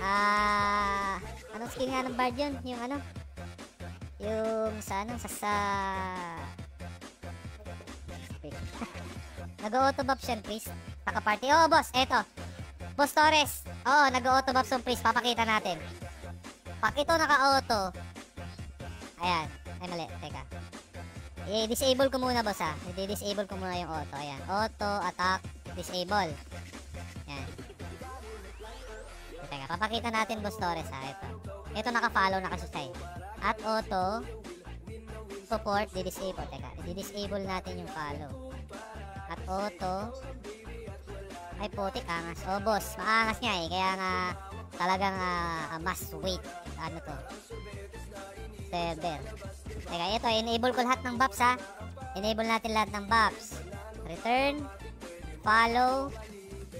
Anong skill nga ng bard yun? Yung yung sa nag-auto buff siya priest. Taka-party. Oh, boss, eto. Boss Torres. Oo, nag-auto buff yung priest. Papakita natin. Pag ito naka-auto. Ayan. Ay, mali. Teka. I-disable ko muna, boss I-disable ko muna yung auto. Ayan. Auto, attack, disable. Ayan. Teka, papakita natin, boss Torres Ito. Ito naka-follow na kasi siya At auto, support, di-disable. Teka, di-disable natin yung follow. At auto, ay putik, angas. Oh boss, maangas nga kaya nga talagang must wait. To? Server. Teka, ito, enable ko lahat ng buffs Enable natin lahat ng buffs. Return, follow.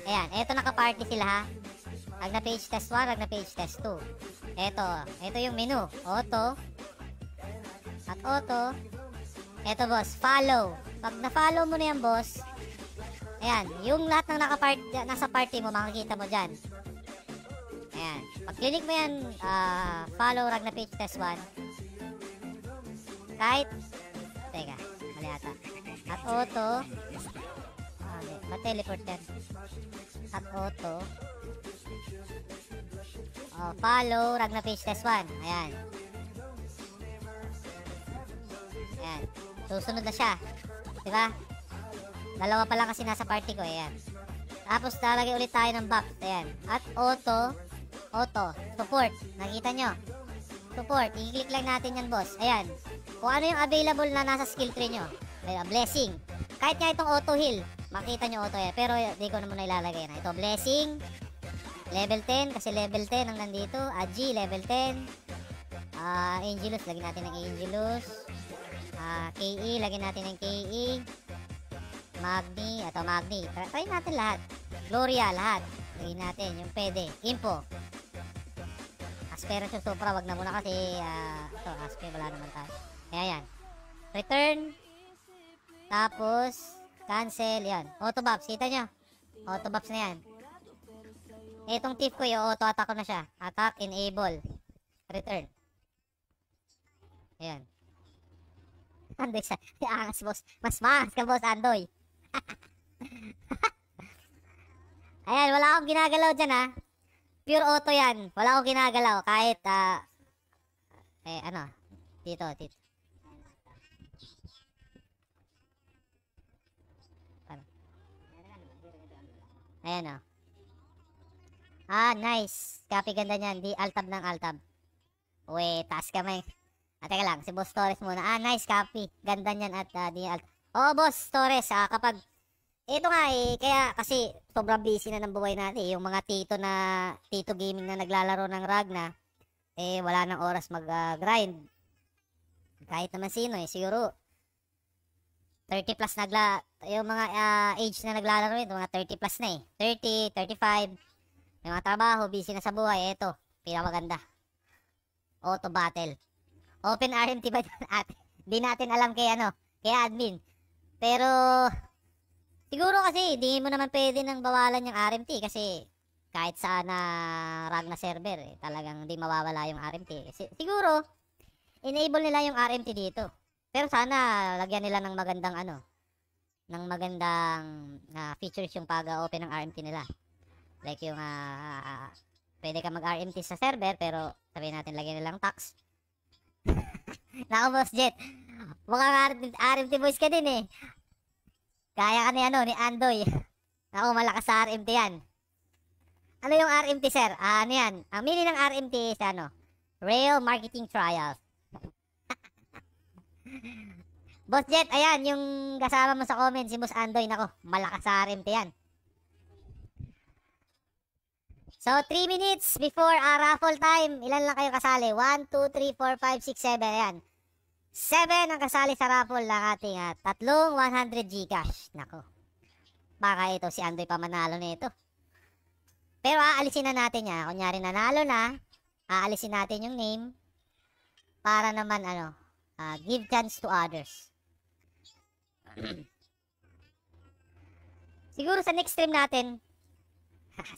Ayan, ito naka-party sila Ragna PH test 1, Ragna PH test 2. Ito yung menu. Auto. At auto. Ito boss, follow. Pag na-follow mo na yan boss, ayan, yung lahat ng nasa party mo, makikita mo dyan. Ayan, pag click mo yan, follow Ragna PH test 1. Kahit, teka, mali ata. At auto, ma-teleport yan. At auto, follow Ragna PH test 1. Ayan. Ayan. Susunod na siya. Diba? Dalawa pa lang kasi nasa party ko. Ayan. Tapos lalagay ulit tayo ng buff. Ayan. At auto, support. Nakita nyo? Support. I-click lang natin yan, boss. Ayan. Kung ano yung available na nasa skill tree nyo. Blessing. Kahit nga itong auto heal. Makita nyo auto yan. Pero di ko na muna ilalagay na. Ito, blessing. Level 10. Kasi level 10 ang nandito. Agi, level 10. Angelus. Lagyan natin ng Angelus. KE. Lagyan natin ng KE. Magni, ito Magni. Try natin lahat. Gloria, lahat. Try natin, yung pwede. Info. Aspirant yung Supra, wag na muna kasi, ito, Aspe, wala naman tayo. Kaya yan. Return. Tapos, cancel, yan. Autobops, kita nyo? Autobops na yan. Itong tip ko, yung auto-attack ko na siya. Attack, enable. Return. Ayan. Andoy sa, angas boss. Mas maangas ka boss, Andoy. Ayan, wala akong ginagalaw dyan ha. Pure auto yan. Wala akong ginagalaw. Kahit, ano. Dito. Ayan o. Nice. Copy ganda niyan. Di altab ng altab. Uwe, taas kamay. Teka lang, si Boss Torres muna. Nice copy. Ganda niyan at di altab. Boss Torres, kapag ito nga kaya kasi sobrang busy na ng buhay natin. Yung mga tito gaming na naglalaro ng Ragna, wala nang oras mag-grind. Kahit naman sino siguro 30 plus yung mga age na naglalaro ito, mga 30 plus na 30, 35. May mga trabaho, busy na sa buhay. Ito, pinakamaganda. Auto battle. Open RMT ba dyan ate? Di natin alam kay admin. Pero, siguro kasi, di mo naman pwede nang bawalan yung RMT kasi kahit saan na Ragna server, talagang di mawawala yung RMT. Siguro, enable nila yung RMT dito. Pero sana, lagyan nila ng magandang features yung pag-open ng RMT nila. Like yung, pwede ka mag-RMT sa server, pero sabihin natin, lagyan nilang tax. Nako, Boss Jet. Mukhang RMT boys ka din Kaya ka ni Andoy. Nako, malakas sa RMT yan. Ano yung RMT, sir? Ano yan? Ang meaning ng RMT is Rail Marketing Trial. Boss Jet, ayan, yung kasama mo sa comment, si Boss Andoy. Nako, malakas sa RMT yan. So, 3 minutes before raffle time. Ilan lang kayo kasali? 1, 2, 3, 4, 5, 6, 7. Ayan. 7 ang kasali sa raffle ng ating tatlong 100 Gcash. Nako. Baka ito si Andoy pa manalo na ito. Pero aalisin na natin niya. Kunyari nanalo na, aalisin natin yung name para naman give chance to others. Siguro sa next stream natin,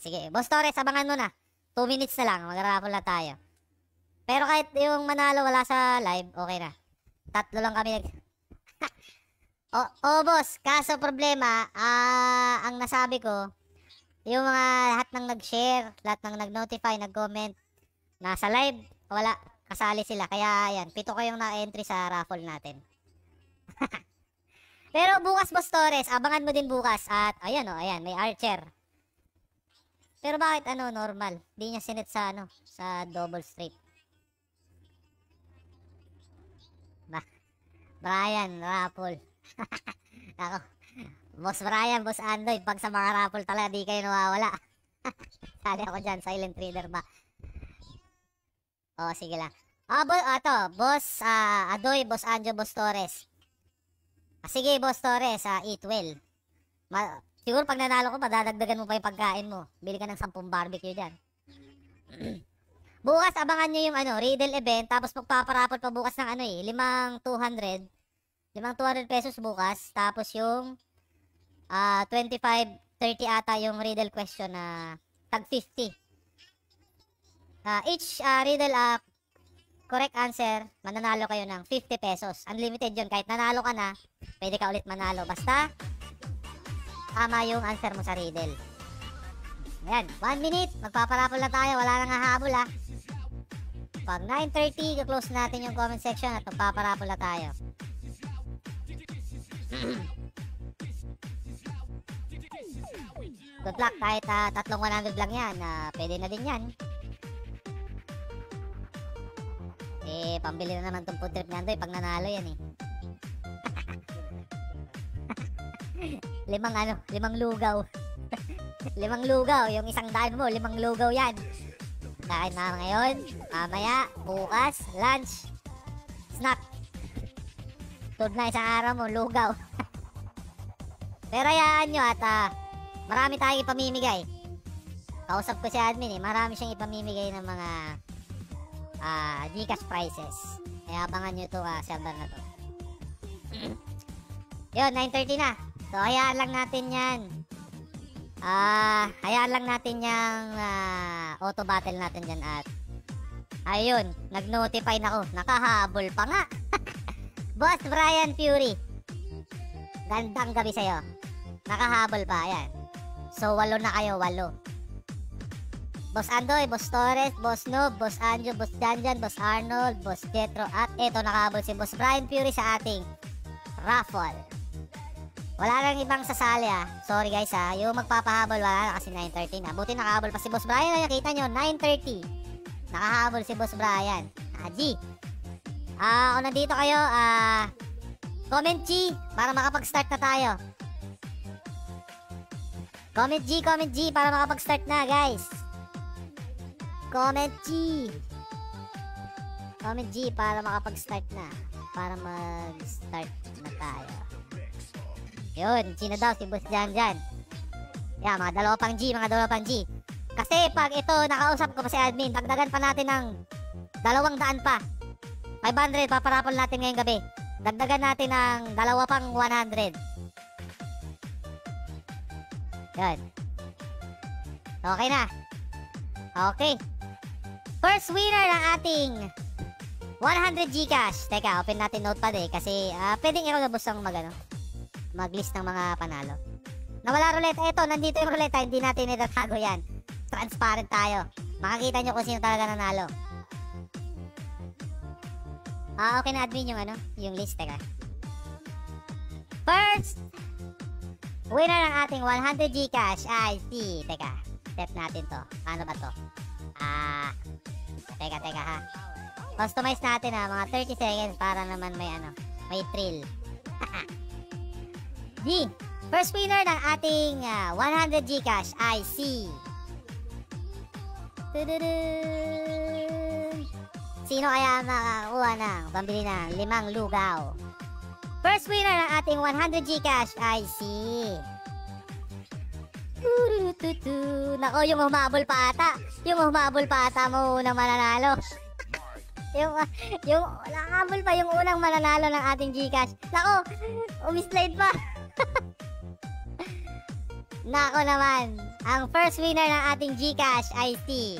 sige, Boss Torres, abangan mo na. 2 minutes na lang, mag-raffle na tayo. Pero kahit yung manalo wala sa live, okay na. 3 lang kami boss, kaso problema, ang nasabi ko, yung mga lahat ng nag-share, lahat ng nag-notify, nag-comment, nasa live, wala, kasali sila. Kaya yan, 7 kayong na-entry sa raffle natin. Pero bukas, Boss Torres, abangan mo din bukas. At ayan ayan, may Archer. Pero bakit normal? Di niya sinet sa sa double straight. Brian, raffle. Ako. Boss Brian, Boss Andoy, pag sa mga raffle talaga di kayo nawawala. Sali ako dyan, silent reader ba? Sige lang. Boss Adoy, Boss Anjo, Boss Torres. Sige, Boss Torres, eat well. Siguro pag nanalo ko, madadagdagan mo pa yung pagkain mo. Bili ka ng 10 barbecue dyan. Bukas, abangan nyo yung riddle event. Tapos magpaparapot pa bukas ng 5 200 pesos bukas. Tapos yung 25, 30 ata yung riddle question na tag 50. Each riddle correct answer, mananalo kayo ng 50 pesos. Unlimited yun. Kahit nanalo ka na, pwede ka ulit manalo. Basta tama yung answer mo sa riddle. Ayan, 1 minute. Magpaparapol na tayo. Wala nang hahabol Pag 9:30, close natin yung comment section at magpaparapol na tayo. Good luck. Kahit tatlong 100 lang yan, pwede na din yan. Pambili na naman tong food trip ni Andoy pag nanalo yan limang lugaw. 5 lugaw. Yung 100 mo, 5 lugaw yan. Kain na ngayon, mamaya, bukas, lunch, snack. Tulad na isang araw mo, lugaw. Pero hayaan nyo at marami tayong ipamimigay. Kausap ko si admin marami siyang ipamimigay ng mga Gcash prizes. Kaya abangan nyo ito server na to. Yun, 9:30 na. So hayaan lang natin yan. Hayaan lang natin yung auto battle natin dyan at ayun, nag-notify na ako. Nakahabol pa nga. Boss Brian Fury, gandang gabi sa'yo. Nakahabol pa, ayan. So 8 na kayo, 8. Boss Andoy, Boss Torres, Boss Noob, Boss Anjo, Boss Janjan, Boss Arnold, Boss Jetro, at eto nakahabol si Boss Brian Fury sa ating raffle. Wala lang ibang sasali Sorry guys yung magpapahabol wala na kasi 9:30 na. Buti nakahabol pa si Boss Brian. Nakita nyo, 9:30. Nakahabol si Boss Brian. G. Kung nandito kayo, comment G para makapag-start na tayo. Comment G para makapag-start na guys. Comment G para makapag-start na. Para mag-start na tayo. Yun, sino daw? Si Boss Janjan. Yeah, mga dalawa pang G. Kasi pag ito, nakausap ko pa si admin, dagdagan pa natin ng 200 pa. 500, paparapol natin ngayong gabi. Dagdagan natin ng 2 pang 100. Yun. Okay na. Okay. First winner ng ating 100 Gcash. Teka, open natin notepad kasi pwedeng ikaw na boss ang mag-list ng mga panalo. Nawala ruleta. Ito, nandito yung ruleta. Hindi natin itatago yan. Transparent tayo. Makakita nyo kung sino talaga nanalo. Okay na admin yung list. Teka. First winner ng ating 100 Gcash ay si... Teka. Step natin to. Paano ba to? Teka ha. Customize natin mga 30 seconds para naman may thrill. G. First winner ng ating 100 Gcash ay si... Sino kaya makakuha ng pambili ng 5 lugaw? First winner ng ating 100 Gcash ay si... Nako, yung humabol pa ata. Mo unang mananalo. yung nakahabol pa yung unang mananalo ng ating Gcash. Nako, umislide pa. Nako naman, ang first winner ng ating Gcash ay si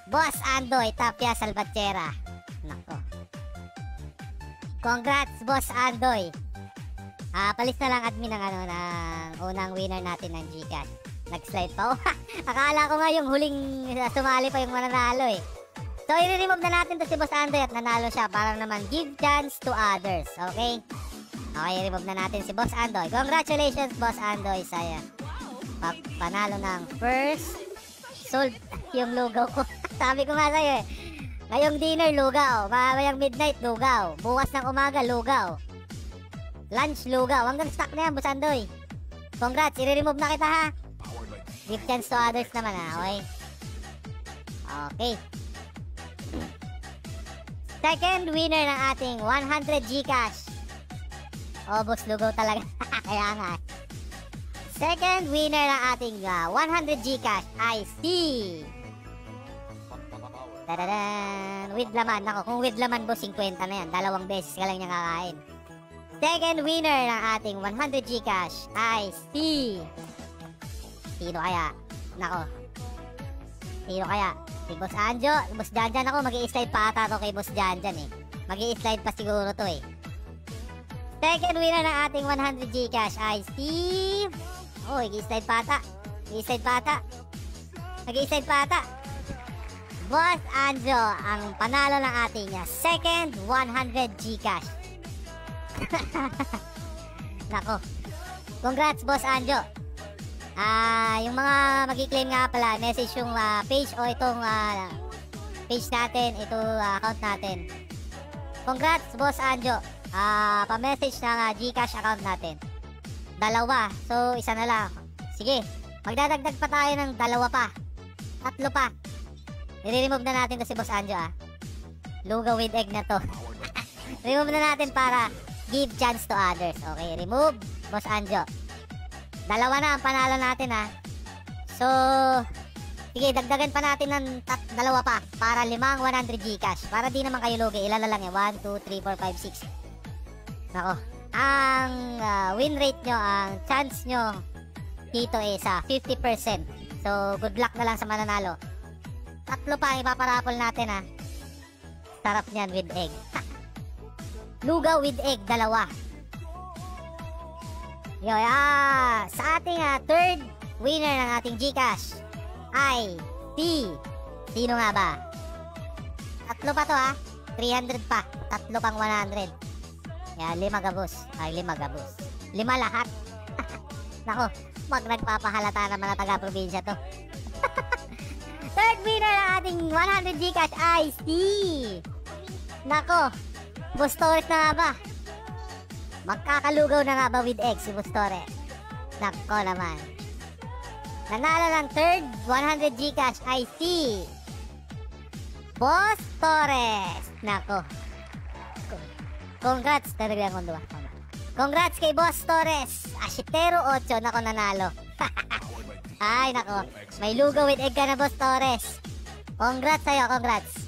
Boss Andoy Tapia Salvatierra. Nako. Congrats Boss Andoy. Palis na lang admin ng ng unang winner natin ng Gcash. Nag-slide pa. Akala ko nga yung huling sumali pa yung mananalo So, i-remove na natin to si Boss Andoy at nanalo siya. Parang naman give chance to others. Okay? Okay, remove na natin si Boss Andoy. Congratulations, Boss Andoy, sa panalo ng first sold yung lugaw ko. Sabi ko nga sa'yo ngayong dinner, lugaw. Mamayang midnight, lugaw. Bukas ng umaga, lugaw. Lunch, lugaw. Hanggang stock na yan, Boss Andoy. Congrats, i-remove na kita ha. Give chance to others naman okay? Okay. Second winner ng ating 100 Gcash. Boss, lugaw talaga. Kaya nga. Second winner ng ating 100 Gcash ay si... Tadadan! With laman. Nako, kung with laman boss, 50 na yan. 2 beses ka lang niya kakain. Second winner ng ating 100 Gcash ay si... Sino kaya? Nako. Sino kaya? Si Boss Anjo. Boss Janjan ako. Mag-i-slide pa ata to kay Boss Janjan Mag-i-slide pa siguro to Second winner ng ating 100 Gcash ay si... nag-i-slide pa ata. Boss Anjo, ang panalo ng ating second 100 Gcash. Nako. Congrats, Boss Anjo. Yung mga mag-i-claim nga pala, message yung page o itong page natin, ito account natin. Congrats, Boss Anjo. Pa-message ng Gcash account natin. 2. So, isa na lang. Sige, magdadagdag pa tayo ng 2 pa. 3 pa. I-remove na natin to si Boss Anjo Lugaw with egg na to. Remove na natin para give chance to others. Okay, remove. Boss Anjo. Dalawa na ang panalo natin ha. So, sige, dagdagan pa natin ng dalawa pa para 5 100 Gcash. Para di naman kayo lugi. Ilan na lang 1, 2, 3, 4, 5, 6. Nako. Ang win rate nyo, ang chance nyo dito is 50%. So, good luck na lang sa mananalo. Tatlo pa ang ipaparapol natin ha. Sarap niyan with egg. Lugaw with egg, dalawa. Sa ating third winner ng ating Gcash ay sino nga ba? Tatlo pa to ha. 300 pa. Tatlo pang 100. Yan, 5 gabos. Ay, 5 gabos. 5 lahat. Nako, pag nagpapahalata naman na taga-probinsya to. Third winner ng ating 100 Gcash ay Nako, Boss Torres na nga ba? Magkakalugaw na nga ba with egg si Boss Torres? Nako naman. Nanalo ng third 100 Gcash ay Boss Torres. Nako. Congrats talaga kung duwa. Congrats kay Boss Torres. Ashitero 8. Nako, nanalo. Ay, nako. May lugaw with egg ka na, Boss Torres. Congrats sa'yo, congrats.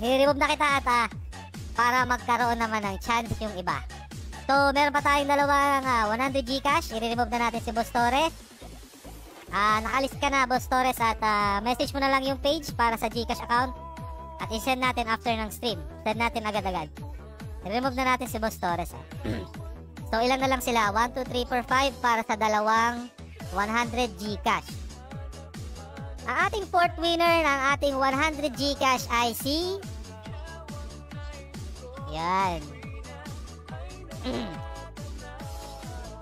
Nire-remove na kita at para magkaroon naman ng chance yung iba. So, meron pa tayong dalawang 100 Gcash. I-remove na natin si Boss Torres. Nakalist ka na, Boss Torres, at message mo na lang yung page para sa Gcash account. At i-send natin after ng stream. Send natin agad-agad. I-remove na natin si Boss Torres. So, ilan na lang sila? 1, 2, 3, 4, 5 para sa dalawang 100 Gcash. Ang ating fourth winner ng ating 100 Gcash ay yan.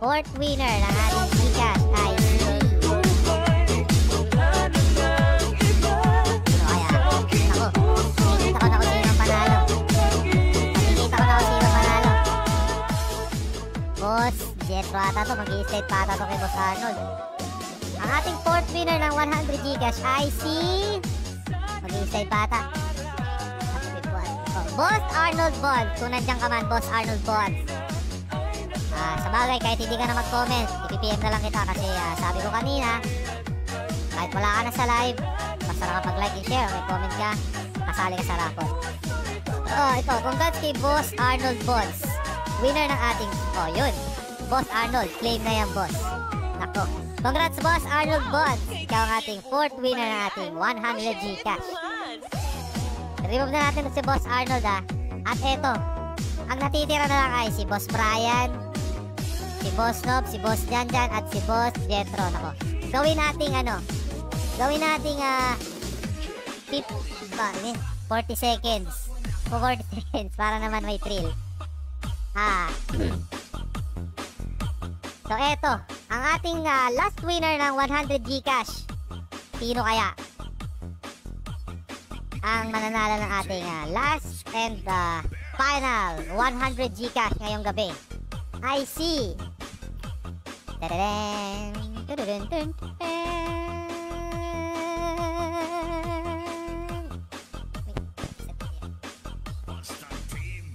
Fourth winner ng ating Gcash ay sino kaya? Ako, nakikita ko na kung sino ang panalo. Boss Jetro ata to, mag-i-state pa ata to kay Boss Arnold. Ang ating fourth winner ng 100 Gcash ay mag-i-state pa ata. Boss Arnold Bonds. Kung nandiyan ka man, Boss Arnold Bonds. Sa bagay, kahit hindi ka na mag-comment, ipipm na lang kita kasi sabi ko kanina, kahit wala ka na sa live, basta nakapag-like and share, may comment ka, kasali ka sa raffle. Ito, congrats kay Boss Arnold Bonds. Winner ng ating, yun, Boss Arnold, claim na yan, boss. Nako, congrats Boss Arnold Bonds. Ikaw ang ating fourth winner ng ating 100 Gcash. Remove na natin si Boss Arnold At eto, ang natitira na lang ay si Boss Brian, si Boss Nob, si Boss Janjan, at si Boss Jetro. Nako, gawin nating 40 seconds. 40 seconds para naman may thrill. So eto, ang ating last winner ng 100 Gcash. Sino kaya ang mananalo ng ating last and final 100 Gcash ngayong gabi? I see.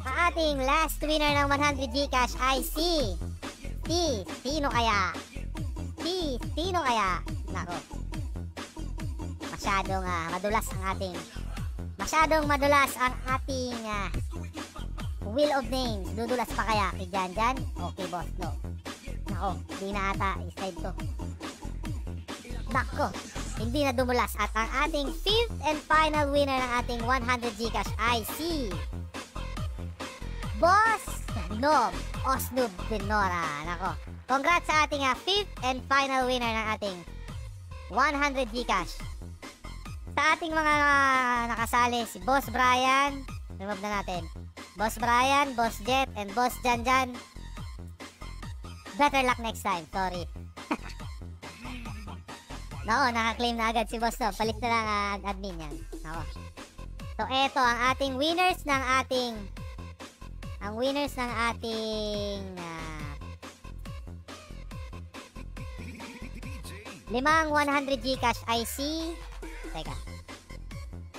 Ang ating last winner ng 100 Gcash ay sino kaya? Sino kaya? Nako, masyadong madulas ang ating wheel of names. Dudulas pa kaya kay Janjan? Okay, boss, no. Nako, di na ata i-slide to. Nako, hindi na dumulas. At ang ating fifth and final winner ng ating 100 Gcash ay Boss Nob Osnub Dinora. Nako, congrats sa ating fifth and final winner ng ating 100 Gcash. Sa ating mga nakasali, si Boss Brian, remove na natin. Boss Brian, Boss Jet, and Boss Janjan. Better luck next time, sorry. Nako, naka-claim na agad si Boss Nob. Palit na lang ang admin yan. Nako. So, eto ang ating winners ng ating limang 100 Gcash ay teka,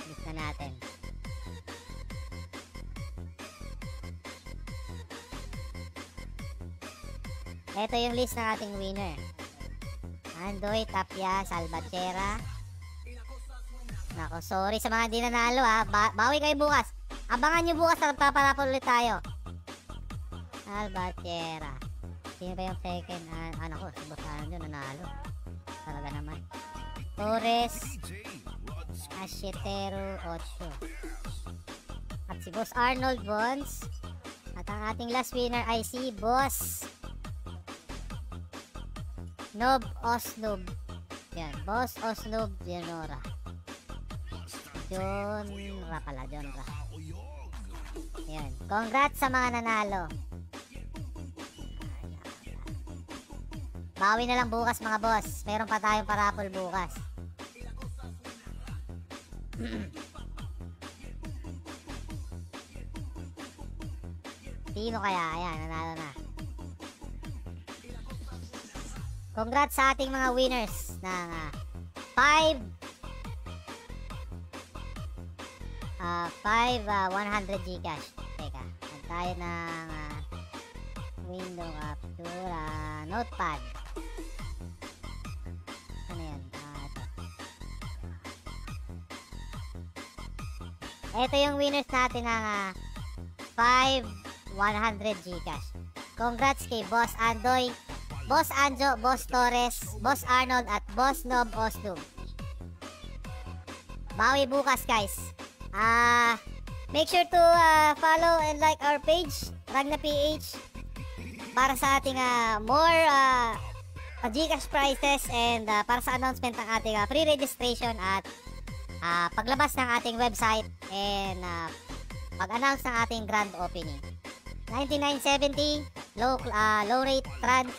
list na natin. Ito yung list ng ating winner. Andoy, Tapia, Salvatierra. Nako, sorry sa mga hindi nanalo ha. Bawi kayo bukas. Abangan nyo bukas na magpaparapol ulit tayo. Salvatierra. Sino ba yung second? Nako, si Boss Ando nanalo. Talaga naman. Torres, Asyetero, 8. At si Boss Arnold Bonds. At ang ating last winner ay si Boss Nob Osnob. Yan, Boss Osnob Leonora. Jonra pala, Jonra. Yan, congrats sa mga nanalo. Bawi na lang bukas mga boss. Meron pa tayong parapol bukas. Sino kaya? Ayan, nanalo na. Congrats sa ating mga winners ng 100 Gcash. Teka, tayo ng window capture notepad. Ano yan? Ito yung winners natin ng 100 Gcash. Congrats kay Boss Andoy, Boss Anjo, Boss Torres, Boss Arnold at Boss Nob Osnum. Bawi bukas guys. Make sure to follow and like our page, Ragna PH, para sa ating more Gcash prizes and para sa announcement ng ating pre-registration at paglabas ng ating website and pag-announce ng ating grand opening. 9970 low rate trans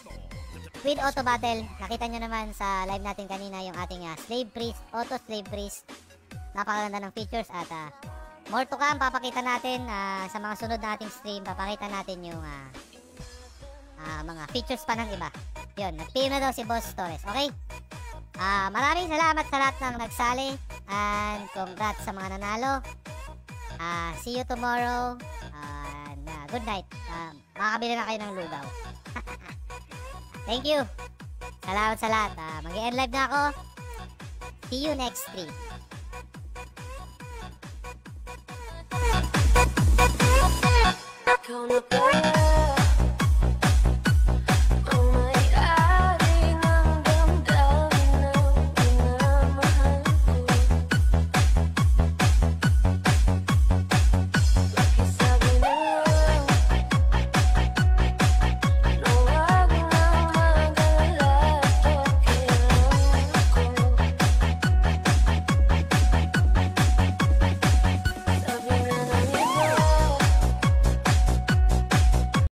with auto battle. Nakita nyo naman sa live natin kanina yung ating slave priest, auto slave priest. Napakaganda ng features at more to come. Papakita natin sa mga sunod na ating stream. Papakita natin yung mga features pa ng iba. Yun, nag-PM na daw si Boss Torres. Okay? Maraming salamat sa lahat ng nagsali and congrats sa mga nanalo. See you tomorrow and good night. Makakabili na kayo ng lugaw. Thank you. Salamat sa lahat. Mag-i-end live na ako. See you next stream. Gonna